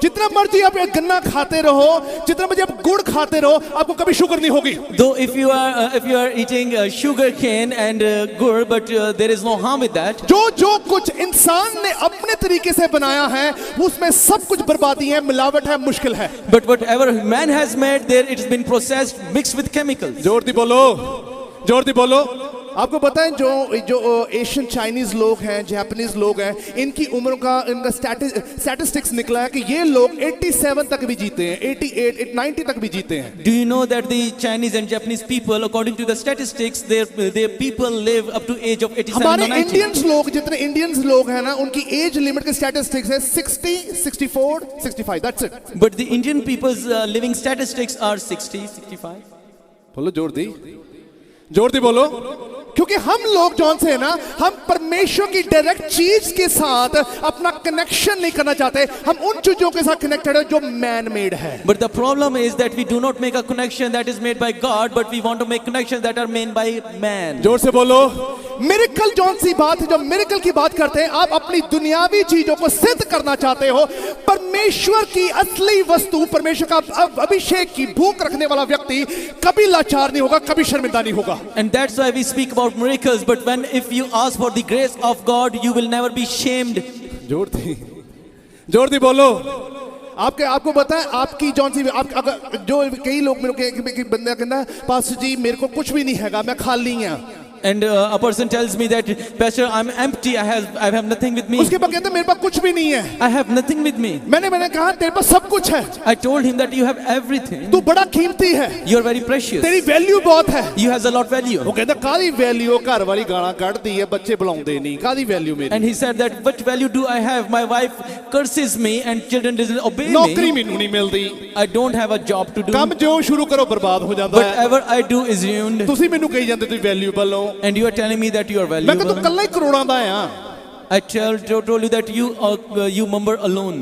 Speaker 1: जितना मर्जी आप गन्ना खाते रहो, जितना मर्जी आप गुड़ खाते रहो, आपको कभी शुगर नहीं होगी।
Speaker 2: Though if you are eating sugar cane and gur, but there is no harm with that.
Speaker 1: जो कुछ इंसान ने अपने तरीके से बनाया है, उसमें सब कुछ बर्बादी है, मिलावट है, मुश्किल है।
Speaker 2: But whatever man has made, there it has been processed, mixed with chemicals.
Speaker 1: जोर दी बोलो, जोर दी बोलो। आपको पता है जो एशियन चाइनीज लोग हैं, जापानीज लोग हैं, इनकी उम्र का इनका स्टैटिस्टिक्स निकला है कि ये लोग 87 तक भी जीते हैं, 88, 90 तक भी जीते हैं।
Speaker 2: Do you know that the Chinese and Japanese people, according to the statistics, their people live up to age of 87 or 90?
Speaker 1: हमारे इंडियंस लोग, जितने इंडियंस लोग हैं ना, उनकी एज लिमिट के स्टैटिस्टिक्स है 60, 64, 65, that's it.
Speaker 2: But the Indian people's living statistics are 60, 65.
Speaker 1: बोलो जोर दी, जोर दी बोलो। क्योंकि हम लोग जौन से है ना, हम परमेश्वर की डायरेक्ट चीज के साथ अपना कनेक्शन नहीं करना चाहते, हम उन चीजों के साथ कनेक्टेड है जो मैन मेड है।
Speaker 2: But the problem is that we do not make a connection that is made by God, but we want to make connections that are made by man.
Speaker 1: जोर से बोलो। मिरेकल जौन सी बात है, जब मिरेकल की बात करते हैं, आप अपनी दुनियावी चीजों को सिद्ध करना चाहते हो। परमेश्वर की असली वस्तु, परमेश्वर का अभिषेक की भूख रखने वाला व्यक्ति कभी लाचार नहीं होगा, कभी शर्मिंदा नहीं होगा।
Speaker 2: And that's why we speak about miracles, but if you ask for the grace of God, you will never be shamed.
Speaker 1: जोर दी बोलो। आपके आपको पता है आपकी जौन सी आप अगर जो कई लोग मेरे को बंदा कहना पास्टर जी मेरे को कुछ भी नहीं हैगा मैं खाली हां
Speaker 2: And a person tells me that, Pastor, I'm empty. I have nothing with me.
Speaker 1: उसके बाद कहते मेरे पास कुछ भी नहीं है.
Speaker 2: I have nothing with me.
Speaker 1: मैंने कहा तेरे पास सब कुछ है.
Speaker 2: I told him that you have everything.
Speaker 1: तू बड़ा कीमती है.
Speaker 2: You are very precious.
Speaker 1: तेरी वैल्यू बहुत है.
Speaker 2: You has a lot value.
Speaker 1: वो कहता कादी वैल्यू घर वाली गाना काटती है बच्चे बुलाਉਂਦੇ नहीं कादी वैल्यू मेरी.
Speaker 2: And he said that what value do I have? My wife curses me and children doesn't obey me.
Speaker 1: नौकरी ਮੈਨੂੰ नहीं मिलती.
Speaker 2: I don't have a job to do.
Speaker 1: काम जो शुरू करो बर्बाद हो जाता है.
Speaker 2: Whatever I do is ruined.
Speaker 1: ਤੁਸੀਂ ਮੈਨੂੰ ਕਹੀ ਜਾਂਦੇ ਤੁਸੀਂ ਵੈਲਿਊਬਲ ਹੋ.
Speaker 2: And you are telling me that you are
Speaker 1: मैं
Speaker 2: valuable.
Speaker 1: तो कल्ला ही करोड़ों दा है.
Speaker 2: I told you that you mumble alone.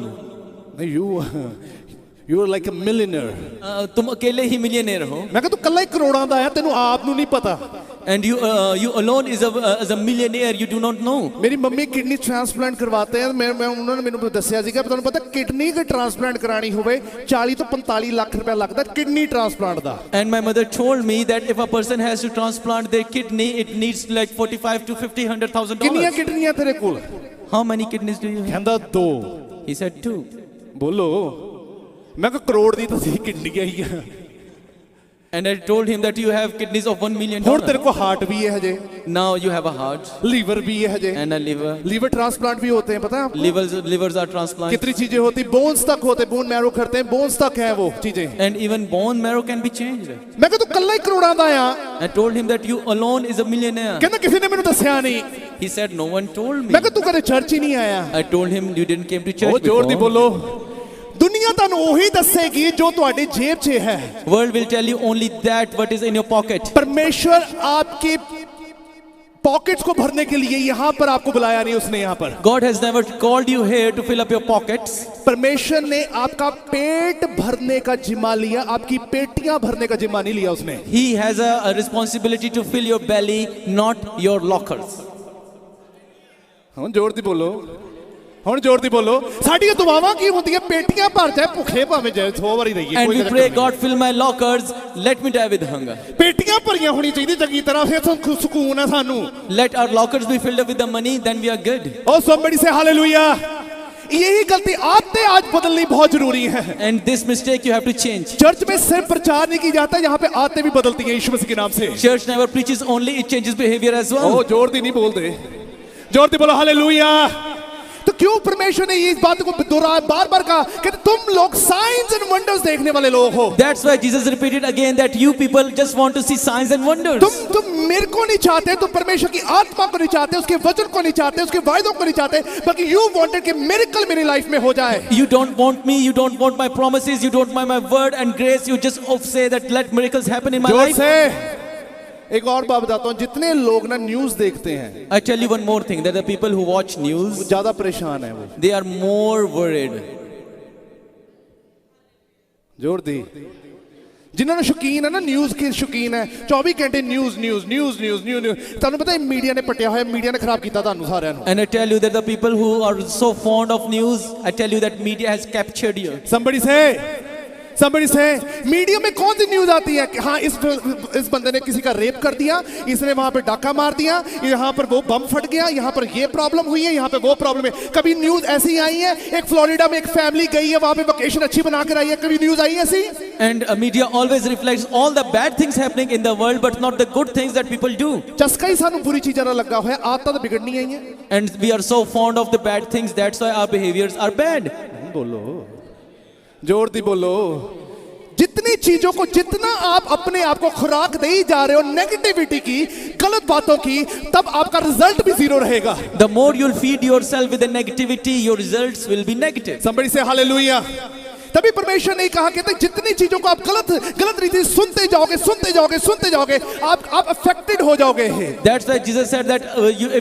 Speaker 1: You are like a millionaire.
Speaker 2: तुम अकेले ही मिलियनेयर हो.
Speaker 1: मैं कहा तू कल्ला ही करोड़ों दा है तेनू आप नू नहीं पता.
Speaker 2: And you alone is a millionaire. You do not know.
Speaker 1: मेरी मम्मी किडनी ट्रांसप्लांट करवाते हैं. मैं उन्होंने मेनू दस्सिया सीगा तुहानू पता किडनी के ट्रांसप्लांट करानी होवे 40 तो 45 लाख रुपया लगदा किडनी ट्रांसप्लांट दा.
Speaker 2: And my mother told me that if a person has to transplant their kidney, it needs like 45 to 50, $100,000.
Speaker 1: कितनियां किडनियां तेरे कोल?
Speaker 2: How many kidneys do you have?
Speaker 1: कहंदा 2.
Speaker 2: He said 2.
Speaker 1: बोलो मैं कहा करोड़ दी तो सी किडनियां ही है.
Speaker 2: And I told him that you have kidneys of $1 million.
Speaker 1: हुण तेरे को हार्ट भी है हजे.
Speaker 2: Now you have a heart.
Speaker 1: Liver भी है हजे.
Speaker 2: And a liver.
Speaker 1: Liver transplant भी होते हैं पता है आपको?
Speaker 2: Livers are transplanted.
Speaker 1: कितनी चीजें होती बोन्स तक होते बोन मैरो करते हैं बोन्स तक है वो चीजें.
Speaker 2: And even bone marrow can be changed.
Speaker 1: मैं कहा तू कल्ला ही करोड़ां दा है.
Speaker 2: I told him that you alone is a millionaire.
Speaker 1: कहना किसी ने मेनू दस्सिया नहीं.
Speaker 2: He said no one told me.
Speaker 1: मैं कहा तू कदे चर्च ही नहीं आया.
Speaker 2: I told him you didn't came to church
Speaker 1: ओ जोर दी
Speaker 2: before.
Speaker 1: बोलो दुनिया तानू ओही दस्सेगी जो तुम्हारी जेब च है.
Speaker 2: World will tell you only that what is in your pocket.
Speaker 1: परमेश्वर आपके पॉकेट्स को भरने के लिए यहाँ पर आपको बुलाया नहीं उसने यहाँ पर.
Speaker 2: God has never called you here to fill up your pockets.
Speaker 1: परमेश्वर ने आपका पेट भरने का जिम्मा लिया आपकी पेटियां भरने का जिम्मा नहीं लिया उसने.
Speaker 2: He has a responsibility to fill your belly, not your lockers.
Speaker 1: ਹੁਣ जोर दी बोलो ਹੁਣ जोर दी बोलो साड़ी दुआवां की होती है पेटियां भर जाए भूखे भाਵੇਂ जाए 100 ਵਾਰੀ रहिए.
Speaker 2: And we pray, God fill my lockers, let me die with hunger.
Speaker 1: पेटियां भरियां होनी चाहिए चंगी तरह फिर तो सुकून है सानू.
Speaker 2: Let our lockers be filled up with the money, then we are good.
Speaker 1: Oh somebody say hallelujah. यही गलती आते आज बदलनी बहुत जरूरी है.
Speaker 2: And this mistake you have to change.
Speaker 1: Church में सिर्फ प्रचार नहीं की जाता यहाँ पे आते भी बदलती हैं यीशु मसीह के नाम से.
Speaker 2: Church never preaches only, it changes behavior as well.
Speaker 1: ओ जोर दी नहीं बोलते जोर दी बोलो हालेलुया. तो क्यों परमेश्वर ने ये इस बात को दोहराया बार-बार कहा कि तुम लोग साइंस एंड वंडर्स देखने वाले लोग हो.
Speaker 2: That's why Jesus repeated again that you people just want to see signs and wonders.
Speaker 1: तुम मेरे को नहीं चाहते तुम परमेश्वर की आत्मा को नहीं चाहते उसके वचन को नहीं चाहते उसके वायदों को नहीं चाहते बल्कि यू वांटेड कि मिरेकल मेरी लाइफ में हो जाए.
Speaker 2: You don't want me, you don't want my promises, you don't want my word and grace, you just say that let miracles happen in my
Speaker 1: जोर
Speaker 2: life.
Speaker 1: से एक और बात बताता हूँ जितने लोग ना न्यूज़ देखते हैं
Speaker 2: I tell you one more thing, that the people who watch news,
Speaker 1: ज्यादा परेशान है वो.
Speaker 2: they are more worried.
Speaker 1: जोर दी जिन्होंने शौकीन है ना न्यूज़ के शौकीन है 24 घंटे news news news news news news तानू पता है मीडिया ने पटिया होया मीडिया ने खराब किया तानू सारिਆਂ ਨੂੰ.
Speaker 2: And I tell you that the people who are so fond of news, I tell you that media has captured you.
Speaker 1: Somebody say media में कौन सी न्यूज़ आती है कि हाँ इस बंदे ने किसी का रेप कर दिया इसने वहां पे डाका मार दिया यहाँ पर वो बम फट गया यहाँ पर ये प्रॉब्लम हुई है यहाँ पे वो प्रॉब्लम है. कभी न्यूज़ ऐसी आई है एक फ्लोरिडा में एक फैमिली गई है वहां पे वेकेशन अच्छी बना कर आई है कभी न्यूज़ आई ऐसी.
Speaker 2: And media always reflects all the bad things happening in the world but not the good things that people do.
Speaker 1: चस्का ही सानू बुरी चीज़ां ना लगा हुआ है आदतां तो बिगड़नी आई है.
Speaker 2: And we are so fond of the bad things, that's why our behaviors are bad.
Speaker 1: बोलो जोर दी बोलो जितनी चीजों को जितना आप अपने आप को खुराक दे ही जा रहे हो नेगेटिविटी की गलत बातों की तब आपका रिजल्ट भी जीरो रहेगा.
Speaker 2: The more you'll feed yourself with the negativity, your results will be negative.
Speaker 1: Somebody say hallelujah. तभी परमेश्वर ने कहा कहते जितनी चीजों को आप गलत रीति सुनते जाओगे आप अफेक्टेड हो जाओगे.
Speaker 2: That's why Jesus said that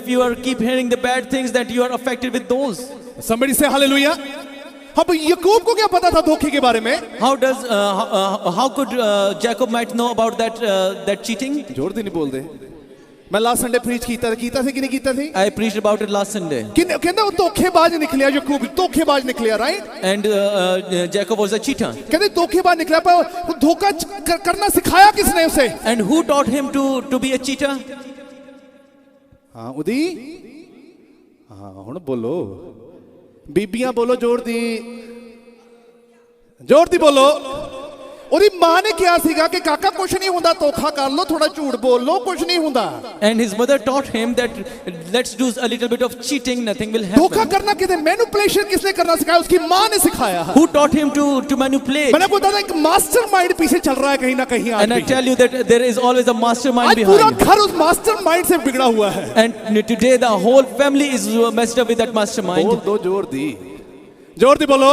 Speaker 2: if you are keep hearing the bad things that you are affected with those.
Speaker 1: Somebody say hallelujah. अब याकूब को क्या पता था धोखे के बारे में?
Speaker 2: How could Jacob might know about that cheating?
Speaker 1: जोर दी नहीं बोल दे. मैं लास्ट संडे प्रीच कीता था कि नहीं कीता थी?
Speaker 2: I preached about it last Sunday.
Speaker 1: कहंदा वो धोखेबाज निकलिया याकूब धोखेबाज निकलिया right.
Speaker 2: And Jacob was a cheater.
Speaker 1: कहंदे धोखेबाज निकला पर धोखा करना सिखाया किसने उसे?
Speaker 2: And who taught him to be a cheater?
Speaker 1: हाँ उदी हाँ हुण बोलो बीबियां बोलो जोर दी जोर दी बोलो। ਉਹਦੀ ਮਾਂ ਨੇ ਕਿਹਾ ਸੀਗਾ ਕਿ ਕਾਕਾ ਕੁਛ ਨਹੀਂ ਹੁੰਦਾ, ਧੋਖਾ ਕਰ ਲੋ, ਥੋੜਾ ਝੂਠ ਬੋਲ ਲੋ, ਕੁਛ ਨਹੀਂ ਹੁੰਦਾ।
Speaker 2: And his mother taught him that let's do a little bit of cheating, nothing will happen.
Speaker 1: धोखा करना किसे, मैनिपुलेशन किसने करना सिखाया? उसकी माँ ने सिखाया।
Speaker 2: Who taught him to manipulate?
Speaker 1: मैंने आपको बताया एक मास्टरमाइंड पीछे चल रहा है कहीं ना कहीं आज
Speaker 2: And I
Speaker 1: भी।
Speaker 2: tell you that there is always a mastermind
Speaker 1: आज पूरा
Speaker 2: behind.
Speaker 1: घर उस मास्टरमाइंड से बिगड़ा हुआ है।
Speaker 2: And today the whole family is messed up with that mastermind.
Speaker 1: बोल दो, जोर दी, जोर दी बोलो।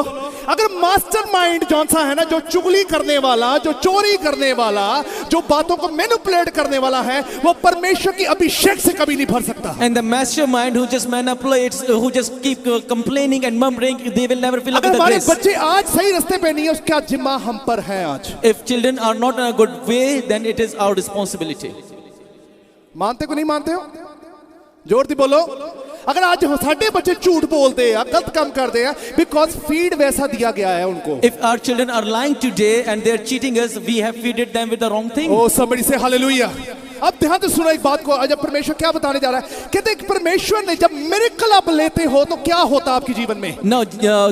Speaker 1: अगर मास्टरमाइंड जौन सा है ना, जो चुगली करने वाला, जो चोरी करने वाला, जो बातों को मैनिपुलेट करने वाला है, वो परमेश्वर की अभिषेक से कभी नहीं भर सकता।
Speaker 2: And the mastermind who just manipulates, who just keep complaining and murmuring, they will never fill up
Speaker 1: अगर
Speaker 2: with the
Speaker 1: हमारे
Speaker 2: grace.
Speaker 1: बच्चे आज सही रास्ते पे नहीं है, उसका जिम्मा हम पर है आज।
Speaker 2: If children are not in a good way, then it is our responsibility.
Speaker 1: मानते को नहीं मानते हो? जोर दी बोलो। अगर आज साडे बच्चे झूठ बोलते हैं, गलत काम करते हैं, बिकॉज फीड वैसा दिया गया है उनको।
Speaker 2: If our children are lying today and they are cheating us, we have feeded them with the wrong thing.
Speaker 1: O somebody say hallelujah। अब ध्यान से सुनो एक बात को, जब परमेश्वर क्या बताने जा रहा है, कहते हैं कि परमेश्वर ने जब मिरेकल आप लेते हो तो क्या होता है आपके जीवन में?
Speaker 2: Now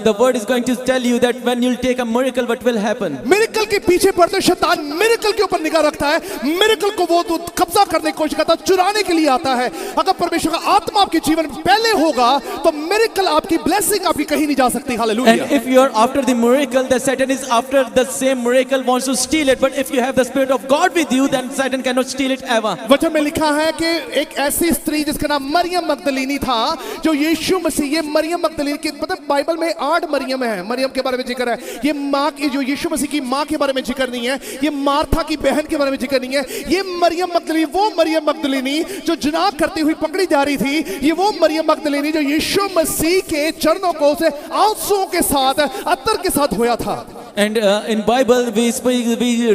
Speaker 2: the word is going to tell you that when you'll take a miracle, what will happen?
Speaker 1: Miracle के पीछे पड़ते शैतान मिरेकल के ऊपर निगाह रखता है, मिरेकल को वो तो कब्जा करने की कोशिश करता है, चुराने के लिए आता है। अगर परमेश्वर का आत्मा आपके जीवन में पहले होगा तो मिरेकल आपकी ब्लेसिंग आपकी कहीं नहीं जा सकती। Hallelujah.
Speaker 2: And if you are after the miracle, the Satan is after the same miracle, wants to steal it. But if you have the Spirit of God with you, then Satan cannot steal it ever.
Speaker 1: वचन में लिखा है कि एक ऐसी स्त्री जिसका नाम मरियम मगदलीनी था, जो यीशु मसीह, ये मरियम मगदलीनी की, मतलब बाइबल में 8 मरियम है, मरियम के बारे में जिक्र है। ये माँ की, जो यीशु मसीह की माँ के बारे में जिक्र नहीं है, ये मार्था की बहन के बारे में जिक्र नहीं है। ये मरियम मगदलीनी, वो मरियम मगदलीनी जो जिनाह करती हुई पकड़ी जा रही थी, ये वो मरियम मगदलीनी जो यीशु मसीह के चरणों को उसे आंसुओं के साथ, अत्तर के साथ धोया था।
Speaker 2: And in Bible we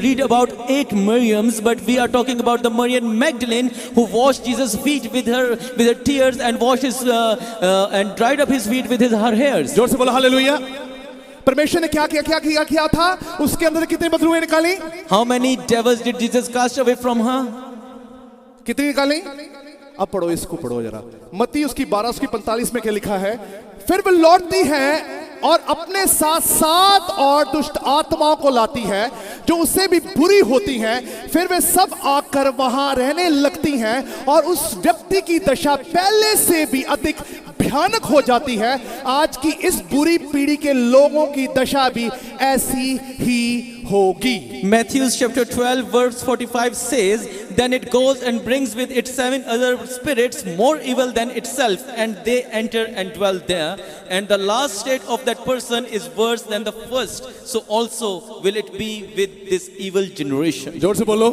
Speaker 2: read about 8 Miriams, but we are talking about the Miriam Magdalene who washed Jesus' feet with her tears and washed his and dried up his feet with her hairs.
Speaker 1: जोर से बोलो hallelujah. परमेश्वर ने क्या किया था? उसके अंदर कितनी बदबूएं निकाली?
Speaker 2: How many devils did Jesus cast away from her?
Speaker 1: कितनी निकाली? अब पढ़ो, इसको पढ़ो जरा। मत्ती उसकी 12 उसकी 45 में क्या लिखा है? फिर वो लौटती है और अपने साथ 7 और दुष्ट आत्माओं को लाती है जो उससे भी बुरी होती हैं। फिर वे सब आकर वहां रहने लगती हैं और उस व्यक्ति की दशा पहले से भी अधिक भयानक हो जाती है। आज की इस बुरी पीढ़ी के लोगों की दशा भी ऐसी ही होगी।
Speaker 2: Matthew chapter 12 verse 45 says, then it goes and brings with it 7 other spirits more evil than itself, and they enter and dwell there, and the last state of that person is worse than the first. So also will it be with this evil generation.
Speaker 1: जोर से बोलो।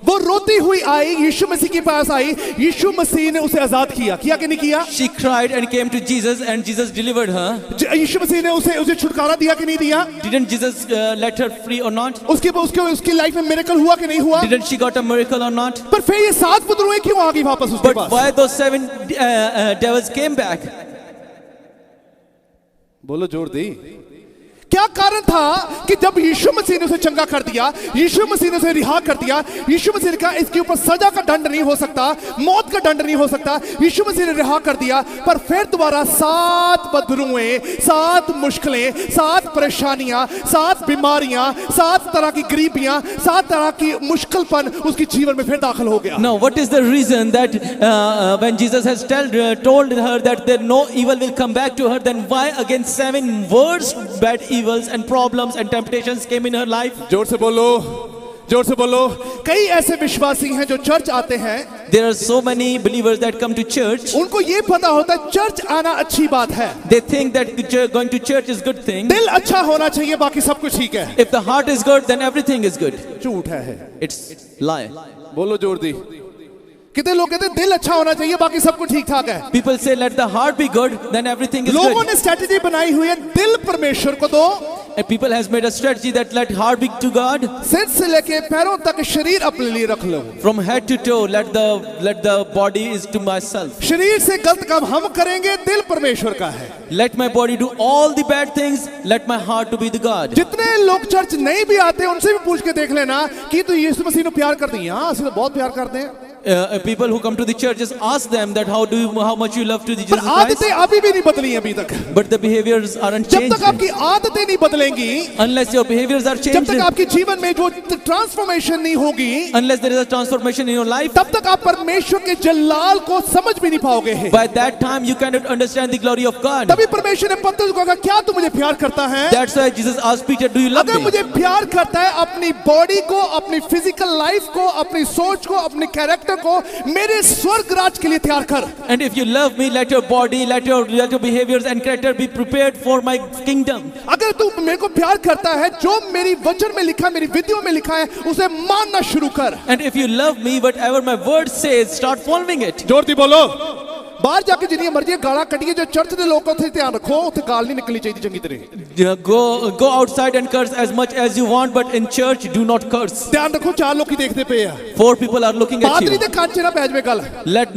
Speaker 1: वो रोती हुई आई, यीशु मसीह के पास आई, यीशु मसीह ने उसे आजाद किया कि नहीं किया?
Speaker 2: She cried and came to Jesus, and Jesus delivered her.
Speaker 1: यीशु मसीह ने उसे छुटकारा दिया कि नहीं दिया?
Speaker 2: Didn't Jesus let her free or not?
Speaker 1: उसकी लाइफ में मिरेकल हुआ कि नहीं हुआ?
Speaker 2: Didn't she got a miracle or not?
Speaker 1: पर फिर ये 7 पुत्रुएं क्यों आ गई वापस उसके
Speaker 2: But
Speaker 1: pass?
Speaker 2: why those 7 devils came back?
Speaker 1: बोलो जोर दी। क्या कारण था कि जब यीशु मसीह ने उसे चंगा कर दिया, यीशु मसीह ने उसे रिहा कर दिया, यीशु मसीह ने कहा इसके ऊपर सजा का दंड नहीं हो सकता, मौत का दंड नहीं हो सकता, यीशु मसीह ने रिहा कर दिया, पर फिर दोबारा 7 बदबुएं, 7 मुश्किलें, 7 परेशानियां, 7 बीमारियां, 7 तरह की गरीबियां, 7 तरह की मुश्किलपन उसके जीवन में फिर दाखिल हो गया।
Speaker 2: Now what is the reason that when Jesus has told her that there no evil will come back to her, then why again 7 worse bad evils and problems and temptations came in her life?
Speaker 1: जोर से बोलो, जोर से बोलो। कई ऐसे विश्वासी हैं जो चर्च आते हैं,
Speaker 2: There are so many believers that come to church.
Speaker 1: उनको ये पता होता है चर्च आना अच्छी बात है,
Speaker 2: They think that going to church is good thing.
Speaker 1: दिल अच्छा होना चाहिए, बाकी सब कुछ ठीक है।
Speaker 2: If the heart is good, then everything is good.
Speaker 1: झूठ है।
Speaker 2: It's lie.
Speaker 1: बोलो जोर दी। कितने लोग कहते हैं दिल अच्छा होना चाहिए, बाकी सब कुछ ठीक ठाक है।
Speaker 2: People say let the heart be good, then everything is
Speaker 1: लोगों
Speaker 2: good.
Speaker 1: ने स्ट्रेटजी बनाई हुई है, दिल परमेश्वर को दो,
Speaker 2: And people has made a strategy that let heart be to God.
Speaker 1: सिर से लेके पैरों तक शरीर अपने लिए रख लो।
Speaker 2: From head to toe, let the body is to myself.
Speaker 1: शरीर से गलत काम हम करेंगे, दिल परमेश्वर का है।
Speaker 2: Let my body do all the bad things, let my heart to be the God.
Speaker 1: जितने लोग चर्च नहीं भी आते उनसे भी पूछ के देख लेना कि तो यीशु मसीह ने प्यार करते हैं। हाँ, असली तो बहुत प्यार करते हैं।
Speaker 2: people who come to the church, just ask them that how much you love to the
Speaker 1: पर
Speaker 2: Jesus Christ.
Speaker 1: आदतें अभी भी नहीं बदली हैं अभी तक।
Speaker 2: But the behaviors aren't
Speaker 1: जब
Speaker 2: changed.
Speaker 1: तक आपकी आदतें नहीं बदलेंगी,
Speaker 2: Unless your behaviors are
Speaker 1: जब
Speaker 2: changed,
Speaker 1: तक आपके जीवन में जो ट्रांसफॉर्मेशन नहीं होगी,
Speaker 2: unless there is a transformation in your life,
Speaker 1: तब तक आप परमेश्वर के जलाल को समझ भी नहीं पाओगे।
Speaker 2: by that time you cannot understand the glory of God.
Speaker 1: तभी परमेश्वर ने पतरस को कहा, क्या तू मुझे प्यार करता है?
Speaker 2: That's why Jesus asked Peter, do you love
Speaker 1: अगर
Speaker 2: me?
Speaker 1: मुझे प्यार करता है, अपनी बॉडी को, अपनी फिजिकल लाइफ को, अपनी सोच को, अपने कैरेक्टर को मेरे स्वर्ग राज के लिए तैयार कर।
Speaker 2: And if you love me, let your body, let your behaviors and character be prepared for my kingdom.
Speaker 1: अगर तू मेरे को प्यार करता है, जो मेरी वचन में लिखा है, मेरी विधियों में लिखा है, उसे मानना शुरू कर।
Speaker 2: And if you love me, whatever my word says, start following it.
Speaker 1: जोर दी बोलो। बाहर जाके जितनी मर्जी गाला कटिए, जो चर्च के लोग थे ध्यान रखो, उसे गाल नहीं निकलनी चाहिए चंगी तरह।
Speaker 2: Go outside and curse as much as you want, but in church do not curse.
Speaker 1: ध्यान रखो, चार लोग की देखते पे है।
Speaker 2: 4 people are looking at
Speaker 1: Badari
Speaker 2: you.
Speaker 1: दे कान च ना बैठ में गल।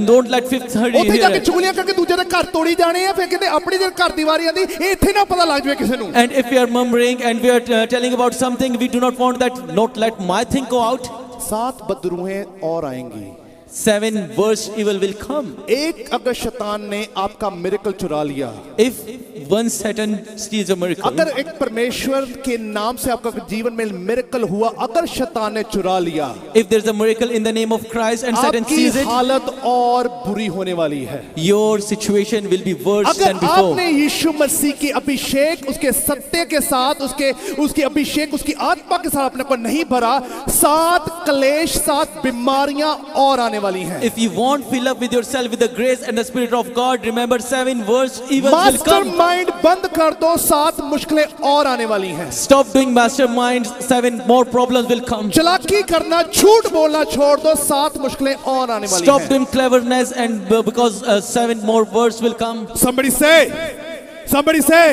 Speaker 2: Don't let fifth hear
Speaker 1: ਉੱਥੇ ਜਾ ਕੇ
Speaker 2: it.
Speaker 1: ਚੁਗਲੀਆਂ ਕਰਕੇ ਦੂਜੇ ਦੇ ਘਰ ਤੋੜੀ ਜਾਣੇ ਆ, ਫਿਰ ਕਹਿੰਦੇ ਆਪਣੀ ਦੇ ਘਰ ਦੀਵਾਰੀ ਆਂਦੀ, ਇਹ ਇੱਥੇ ਨਾ ਪਤਾ ਲੱਗ ਜਾਵੇ ਕਿਸੇ ਨੂੰ।
Speaker 2: And if we are murmuring and we are telling about something, we do not want that. Not let my thing go out.
Speaker 1: 7 बदरूहें और आएंगी।
Speaker 2: 7 worse evil will come.
Speaker 1: एक अगर शैतान ने आपका मिरेकल चुरा लिया,
Speaker 2: If one Satan steals a miracle,
Speaker 1: अगर एक परमेश्वर के नाम से आपका जीवन में मिरेकल हुआ, अगर शैतान ने चुरा लिया,
Speaker 2: if there's a miracle in the name of Christ and Satan
Speaker 1: आपकी
Speaker 2: sees it,
Speaker 1: हालत और बुरी होने वाली है।
Speaker 2: your situation will be worse
Speaker 1: अगर
Speaker 2: than before.
Speaker 1: आपने यीशु मसीह की अभिषेक, उसके सत्य के साथ, उसके अभिषेक, उसकी आत्मा के साथ अपने को नहीं भरा, 7 क्लेश, 7 बीमारियां और आने वाली हैं।
Speaker 2: If you won't fill up with yourself with the grace and the spirit of God, remember 7 worse evils will
Speaker 1: master
Speaker 2: come.
Speaker 1: Mind बंद कर दो, 7 मुश्किलें और आने वाली हैं।
Speaker 2: Stop doing masterminds, 7 more problems will come.
Speaker 1: चालाकी करना, झूठ बोलना छोड़ दो, 7 मुश्किलें और आने वाली
Speaker 2: Stop
Speaker 1: हैं।
Speaker 2: doing cleverness and because 7 more words will come.
Speaker 1: Somebody say,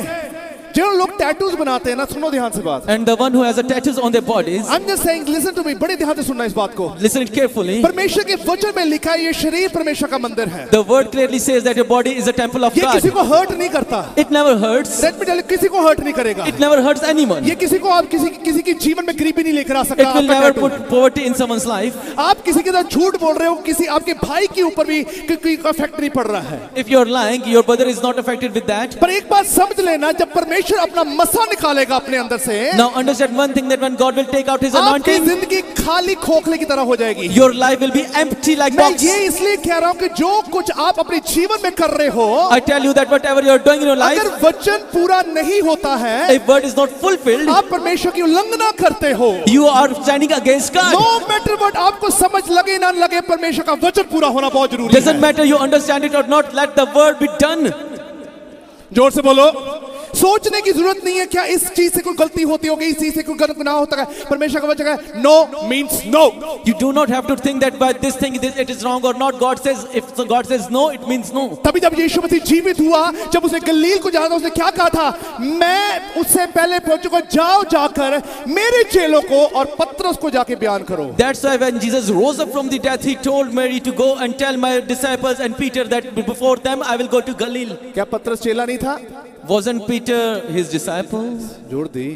Speaker 1: जो लोग टैटूज बनाते हैं ना, सुनो ध्यान से बात।
Speaker 2: And the one who has a tattoos on their bodies,
Speaker 1: I'm just saying, listen to me, बड़े ध्यान से सुनना इस बात को।
Speaker 2: listen it carefully.
Speaker 1: परमेश्वर के वचन में लिखा है, ये शरीर परमेश्वर का मंदिर है।
Speaker 2: The word clearly says that your body is a temple of
Speaker 1: ये किसी
Speaker 2: God.
Speaker 1: को हर्ट नहीं करता।
Speaker 2: It never hurts.
Speaker 1: Let me tell you, किसी को हर्ट नहीं करेगा।
Speaker 2: It never hurts anyone.
Speaker 1: ये किसी को, आप किसी की जीवन में गरीबी नहीं लेकर आ सकता।
Speaker 2: It will
Speaker 1: आपका
Speaker 2: never
Speaker 1: tattoo।
Speaker 2: put poverty in someone's life.
Speaker 1: आप किसी के साथ झूठ बोल रहे हो, किसी आपके भाई के ऊपर भी कोई इफेक्ट नहीं पड़ रहा है।
Speaker 2: If you're lying, your brother is not affected with that.
Speaker 1: पर एक बात समझ लेना, जब परमेश्वर अपना मसा निकालेगा अपने अंदर से,
Speaker 2: Now understand one thing, that when God will take out His
Speaker 1: आपकी
Speaker 2: anointing,
Speaker 1: जिंदगी खाली खोखले की तरह हो जाएगी।
Speaker 2: your life will be empty like
Speaker 1: मैं
Speaker 2: box.
Speaker 1: ये इसलिए कह रहा हूँ कि जो कुछ आप अपने जीवन में कर रहे हो,
Speaker 2: I tell you that whatever you're doing in your life,
Speaker 1: अगर वचन पूरा नहीं होता है,
Speaker 2: if word is not fulfilled,
Speaker 1: आप परमेश्वर की उल्लंघना करते हो।
Speaker 2: you are standing against God.
Speaker 1: No matter what, आपको समझ लगे ना लगे, परमेश्वर का वचन पूरा होना बहुत जरूरी
Speaker 2: Doesn't
Speaker 1: है।
Speaker 2: matter you understand it or not, let the word be done.
Speaker 1: जोर से बोलो। सोचने की जरूरत नहीं है क्या इस चीज से कोई गलती होती होगी, इस चीज से कोई गलत गुनाह होता है। परमेश्वर का वचन है, no means no.
Speaker 2: You do not have to think that by this thing it is wrong or not. God says, if God says no, it means no.
Speaker 1: तभी जब यीशु मसीह जीवित हुआ, जब उसने गलील को जाना था, उसने क्या कहा था? मैं उससे पहले पहुंच चुका, जाओ जाकर मेरे चेलों को और पतरस को जाके बयान करो।
Speaker 2: That's why when Jesus rose up from the death, he told Mary to go and tell my disciples and Peter that before them I will go to Galilee.
Speaker 1: क्या पतरस चेला नहीं था?
Speaker 2: Wasn't Peter his disciples?
Speaker 1: जोड़ दी।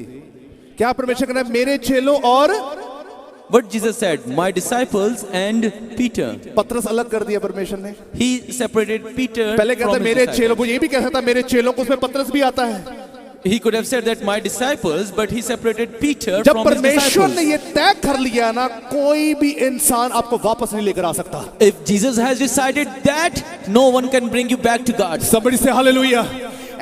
Speaker 1: क्या परमेश्वर कहना है, मेरे चेलों और
Speaker 2: What Jesus said, my disciples and Peter.
Speaker 1: पतरस अलग कर दिया परमेश्वर ने।
Speaker 2: He separated Peter
Speaker 1: पहले कहता
Speaker 2: from his
Speaker 1: मेरे
Speaker 2: disciples.
Speaker 1: चेलों को, ये भी कह सकता मेरे चेलों को, उसमें पतरस भी आता है।
Speaker 2: He could have said that my disciples, but he separated Peter
Speaker 1: जब
Speaker 2: from his
Speaker 1: परमेश्वर ने
Speaker 2: disciples.
Speaker 1: ये तय कर लिया ना, कोई भी इंसान आपको वापस नहीं लेकर आ सकता।
Speaker 2: If Jesus has decided that, no one can bring you back to God.
Speaker 1: Somebody say hallelujah।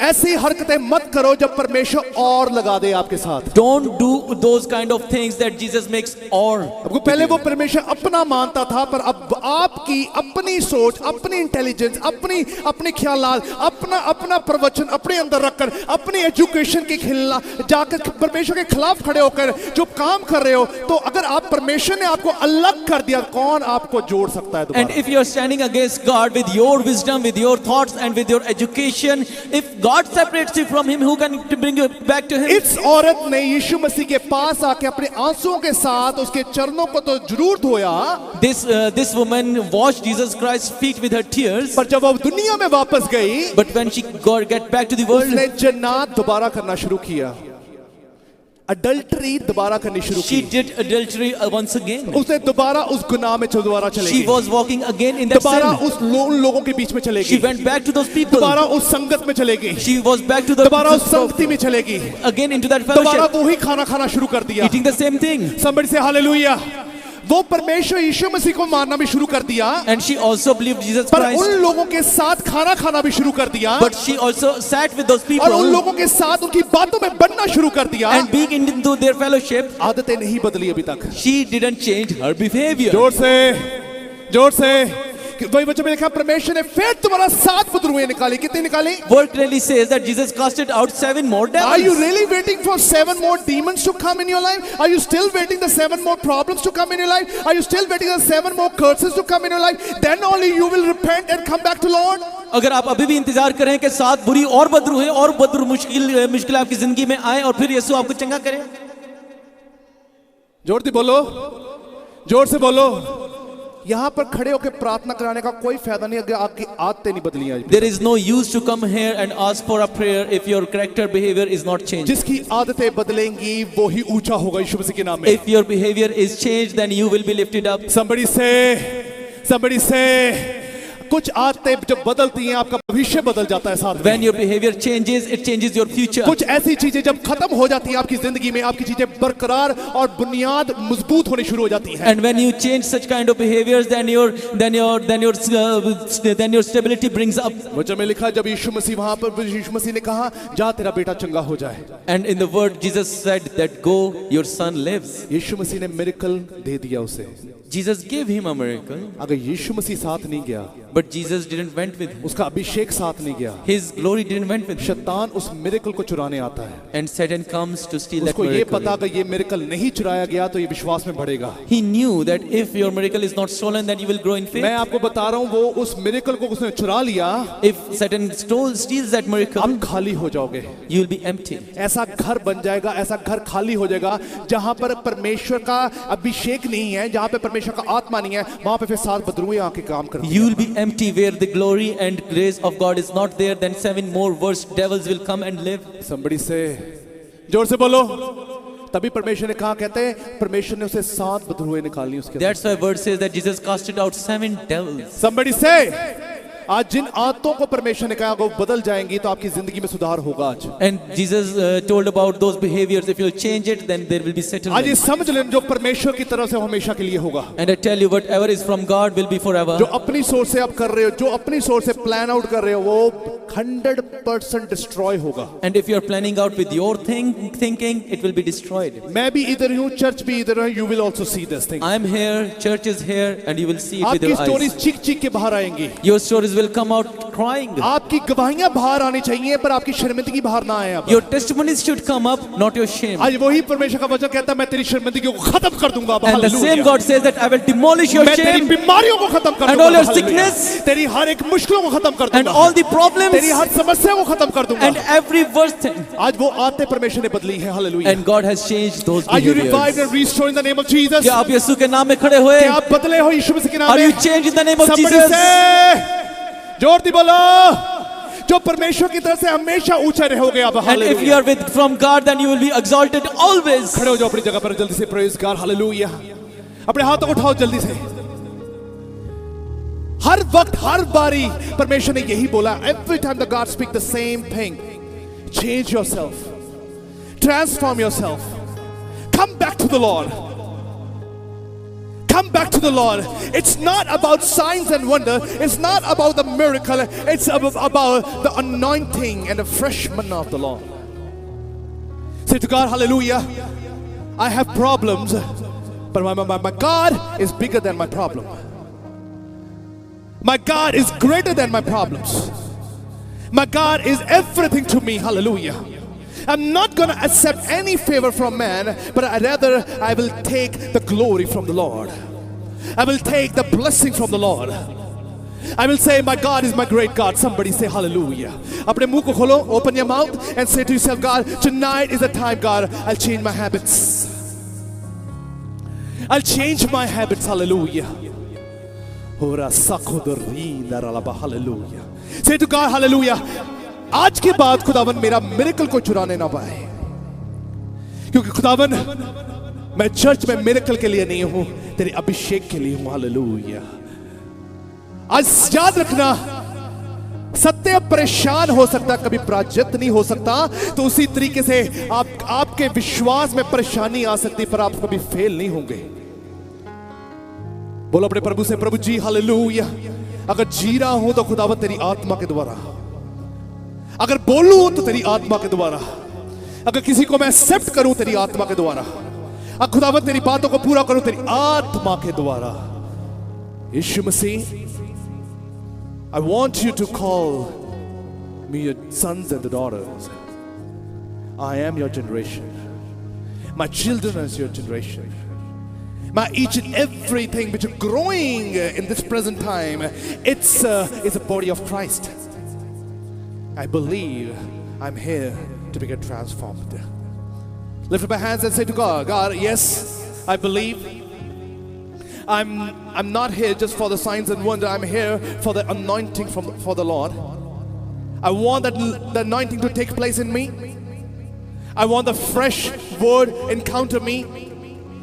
Speaker 1: ऐसी हरकतें मत करो जब परमेश्वर और लगा दे आपके साथ।
Speaker 2: Don't do those kind of things that Jesus makes or.
Speaker 1: आपको पहले वो परमेश्वर अपना मानता था, पर अब आपकी अपनी सोच, अपनी इंटेलिजेंस, अपने ख्यालात, अपना प्रवचन अपने अंदर रखकर, अपनी एजुकेशन के खिलाफ जाकर परमेश्वर के खिलाफ खड़े होकर जो काम कर रहे हो, तो अगर आप परमेश्वर ने आपको अलग कर दिया, कौन आपको जोड़ सकता है
Speaker 2: And
Speaker 1: दोबारा?
Speaker 2: if you are standing against God with your wisdom, with your thoughts and with your education, if God separates you from Him, who can bring you back to Him?
Speaker 1: इस औरत ने यीशु मसीह के पास आके अपने आंसुओं के साथ उसके चरणों को तो जरूर धोया,
Speaker 2: This woman washed Jesus Christ's feet with her tears,
Speaker 1: पर जब वो दुनिया में वापस गई,
Speaker 2: but when she got back to the world,
Speaker 1: उसने जन्नत दोबारा करना शुरू किया। अडल्टरी दोबारा करनी शुरू
Speaker 2: She
Speaker 1: की।
Speaker 2: did adultery once again.
Speaker 1: उसने दोबारा उस गुनाह में दोबारा
Speaker 2: She
Speaker 1: चलेगी,
Speaker 2: was walking again in that
Speaker 1: दोबारा
Speaker 2: sin.
Speaker 1: उन लोगों के बीच में
Speaker 2: She
Speaker 1: चलेगी,
Speaker 2: went back to those people.
Speaker 1: दोबारा उस संगत में चलेगी,
Speaker 2: She was back to the
Speaker 1: दोबारा उस संगति में चलेगी,
Speaker 2: again into that
Speaker 1: दोबारा
Speaker 2: fellowship,
Speaker 1: वो ही खाना खाना शुरू कर दिया।
Speaker 2: eating the same thing.
Speaker 1: Somebody say hallelujah. वो परमेश्वर यीशु मसीह को मानना भी शुरू कर दिया,
Speaker 2: And she also believed Jesus
Speaker 1: पर उन
Speaker 2: Christ.
Speaker 1: लोगों के साथ खाना खाना भी शुरू कर दिया,
Speaker 2: But she also sat with those
Speaker 1: और उन
Speaker 2: people
Speaker 1: लोगों के साथ उनकी बातों में बनना शुरू कर दिया।
Speaker 2: and being into their fellowship.
Speaker 1: आदतें नहीं बदली अभी तक।
Speaker 2: She didn't change her behavior.
Speaker 1: जोर से कि वही वचन में लिखा, परमेश्वर ने फिर तुम्हारा 7 बदरूएं निकाली। कितनी निकाली?
Speaker 2: Word clearly says that Jesus casted out 7 more
Speaker 1: Are you
Speaker 2: devils.
Speaker 1: really waiting for 7 more demons to come in your life? Are you still waiting the 7 more problems to come in your life? Are you still waiting the 7 more curses to come in your life? Then only you will repent and come back to Lord.
Speaker 2: अगर आप अभी भी इंतजार करें कि 7 बुरी और बदरू है और बदरू मुश्किल आपकी जिंदगी में आए और फिर यीशु आपको चंगा करे।
Speaker 1: जोर से बोलो, जोर से बोलो। यहाँ पर खड़े होकर प्रार्थना कराने का कोई फायदा नहीं अगर आपकी आदतें नहीं बदली आज भी।
Speaker 2: There is no use to come here and ask for a prayer if your character behavior is not changed.
Speaker 1: जिसकी आदतें बदलेंगी वो ही ऊंचा होगा यीशु मसीह के नाम में।
Speaker 2: If your behavior is changed, then you will be lifted up.
Speaker 1: somebody say कुछ आदतें जब बदलती हैं आपका भविष्य बदल जाता है साथ
Speaker 2: When
Speaker 1: में।
Speaker 2: your behavior changes, it changes your future.
Speaker 1: कुछ ऐसी चीजें जब खत्म हो जाती हैं आपकी जिंदगी में, आपकी चीजें बरकरार और बुनियाद मजबूत होनी शुरू हो जाती हैं।
Speaker 2: And when you change such kind of behaviors, then your stability brings up.
Speaker 1: वचन में लिखा जब यीशु मसीह वहां पर यीशु मसीह ने कहा जा तेरा बेटा चंगा हो जाए,
Speaker 2: And in the word, Jesus said that go, your son lives.
Speaker 1: यीशु मसीह ने मिरेकल दे दिया उसे।
Speaker 2: Jesus gave him a miracle,
Speaker 1: अगर यीशु मसीह साथ नहीं गया,
Speaker 2: but Jesus didn't went with him.
Speaker 1: उसका अभिषेक साथ नहीं गया,
Speaker 2: His glory didn't went with him.
Speaker 1: शैतान उस मिरेकल को चुराने आता है।
Speaker 2: And Satan comes to steal that
Speaker 1: उसको ये पता
Speaker 2: miracle.
Speaker 1: अगर ये मिरेकल नहीं चुराया गया तो ये विश्वास में बढ़ेगा।
Speaker 2: He knew that if your miracle is not stolen, then you will grow in faith.
Speaker 1: मैं आपको बता रहा हूँ वो उस मिरेकल को उसने चुरा लिया,
Speaker 2: If Satan steals that miracle,
Speaker 1: आप खाली हो जाओगे।
Speaker 2: you will be empty.
Speaker 1: ऐसा घर बन जाएगा, ऐसा घर खाली हो जाएगा जहां पर परमेश्वर का अभिषेक नहीं है, जहां पे परमेश्वर का आत्मा नहीं है, वहां पे फिर 7 बदरूएं आके काम करते हैं।
Speaker 2: You will be empty where the glory and grace of God is not there. Then 7 more worse devils will come and live.
Speaker 1: Somebody say, जोर से बोलो। तभी परमेश्वर ने कहा, कहते हैं परमेश्वर ने उसे 7 बदरूएं निकाली उसके।
Speaker 2: That's why word says that Jesus casted out 7 devils.
Speaker 1: Somebody say, आज जिन आदतों को परमेश्वर ने कहा वो बदल जाएंगी तो आपकी जिंदगी में सुधार होगा आज।
Speaker 2: And Jesus told about those behaviors. If you'll change it, then there will be
Speaker 1: आज ये
Speaker 2: settlement.
Speaker 1: समझ लें जो परमेश्वर की तरफ से हमेशा के लिए होगा।
Speaker 2: And I tell you, whatever is from God will be
Speaker 1: जो
Speaker 2: forever.
Speaker 1: अपनी सोच से आप कर रहे हो, जो अपनी सोच से प्लान आउट कर रहे हो, वो 100% डिस्ट्रॉय होगा।
Speaker 2: And if you are planning out with your thinking, it will be destroyed.
Speaker 1: मैं भी इधर हूँ, चर्च भी इधर है, you will also see this thing।
Speaker 2: I am here, church is here, and you will see it with
Speaker 1: आपकी
Speaker 2: your
Speaker 1: stories
Speaker 2: eyes.
Speaker 1: चीख चीख के बाहर आएंगी।
Speaker 2: Your stories will come out crying.
Speaker 1: आपकी गवाहियां बाहर आनी चाहिए पर आपकी शर्मिंदगी बाहर ना आए। अब
Speaker 2: Your testimonies should come up, not your shame.
Speaker 1: आज वही परमेश्वर का वचन कहता है मैं तेरी शर्मिंदगी को खत्म कर दूंगा।
Speaker 2: And the
Speaker 1: hallelujah.
Speaker 2: same God says that I will demolish your
Speaker 1: मैं तेरी
Speaker 2: shame
Speaker 1: बीमारियों को खत्म कर
Speaker 2: and
Speaker 1: दूंगा।
Speaker 2: all your
Speaker 1: hallelujah.
Speaker 2: sickness
Speaker 1: तेरी हर एक मुश्किलों को खत्म कर
Speaker 2: and
Speaker 1: दूंगा।
Speaker 2: all the problems
Speaker 1: तेरी हर समस्या को खत्म कर दूंगा।
Speaker 2: and every worst thing.
Speaker 1: आज वो आते परमेश्वर ने बदली है। Hallelujah.
Speaker 2: And God has changed those
Speaker 1: Are you revived
Speaker 2: behaviors.
Speaker 1: and restored in the name of Jesus?
Speaker 2: क्या आप यीशु के नाम में खड़े हुए?
Speaker 1: क्या आप बदले हो यीशु मसीह के नाम
Speaker 2: Are
Speaker 1: में?
Speaker 2: you changed in the name of
Speaker 1: Somebody
Speaker 2: Jesus?
Speaker 1: say, जोर दी बोलो, जो परमेश्वर की तरफ से हमेशा ऊंचा रहोगे आप।
Speaker 2: And if you
Speaker 1: hallelujah.
Speaker 2: are with from God, then you will be exalted always.
Speaker 1: खड़े हो जाओ अपनी जगह पर जल्दी से। Praise God. हालेलुया। अपने हाथों को उठाओ जल्दी से। हर वक्त हर बारी परमेश्वर ने यही बोला। Every time the God speak the same thing. Change yourself. Transform yourself. Come back to the Lord. Come back to the Lord. It's not about signs and wonder. It's not about the miracle. It's about the anointing and the fresh manna of the Lord. Say to God, hallelujah, I have problems, but my God is bigger than my problem. My God is greater than my problems. My God is everything to me. Hallelujah. I'm not going to accept any favor from man, but I will take the glory from the Lord. I will take the blessing from the Lord. I will say, my God is my great God. Somebody say hallelujah. Apne muh ko kholo, open your mouth and say to yourself, God, tonight is the time, God, I'll change my habits. I'll change my habits. Hallelujah. Hallelujah. Say to God, hallelujah. आज के बाद खुदावन मेरा miracle को चुराने ना पाए, क्योंकि खुदावन मैं चर्च में मिरेकल के लिए नहीं हूं, तेरे अभिषेक के लिए हूं। हालेलुया। आज याद रखना, सत्य परेशान हो सकता, कभी पराजित नहीं हो सकता। तो उसी तरीके से आपके विश्वास में परेशानी आ सकती, पर आप कभी फेल नहीं होंगे। बोलो अपने प्रभु से, प्रभु जी हालेलुया, अगर जी रहा हूं तो खुदावंद तेरी आत्मा के द्वारा, अगर बोलूं तो तेरी आत्मा के द्वारा, अगर किसी को मैं एक्सेप्ट करूं तेरी आत्मा के द्वारा, अगर खुदावंद तेरी बातों को पूरा करूं तेरी आत्मा के द्वारा। यीशु मसीह, I want you to call me your sons and daughters. I am your generation. My children is your generation. My each and everything which are growing in this present time, it's a body of Christ. I believe I'm here to be transformed. Lift up my hands and say to God, God, yes, I believe. I'm not here just for the signs and wonder. I'm here for the anointing for the Lord. I want the anointing to take place in me. I want the fresh word encounter me,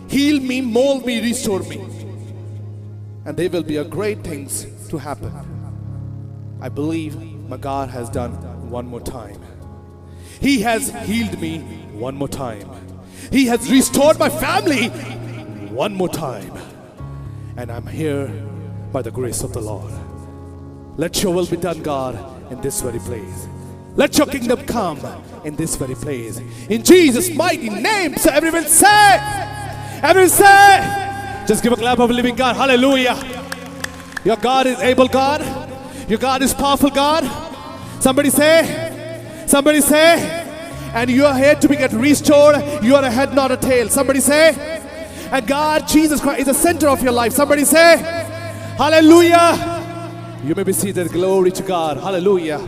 Speaker 1: heal me, mold me, restore me, and there will be a great things to happen. I believe my God has done one more time. He has healed me one more time. He has restored my family one more time. And I'm here by the grace of the Lord. Let your will be done, God, in this very place. Let your kingdom come in this very place. In Jesus' mighty name. So everyone say, just give a clap of the living God. Hallelujah. Your God is able God. Your God is powerful God. Somebody say, and you are here to be get restored. You are a head, not a tail. Somebody say, and God, Jesus Christ, is the center of your life. Somebody say, hallelujah. You may be seated. Glory to God. Hallelujah.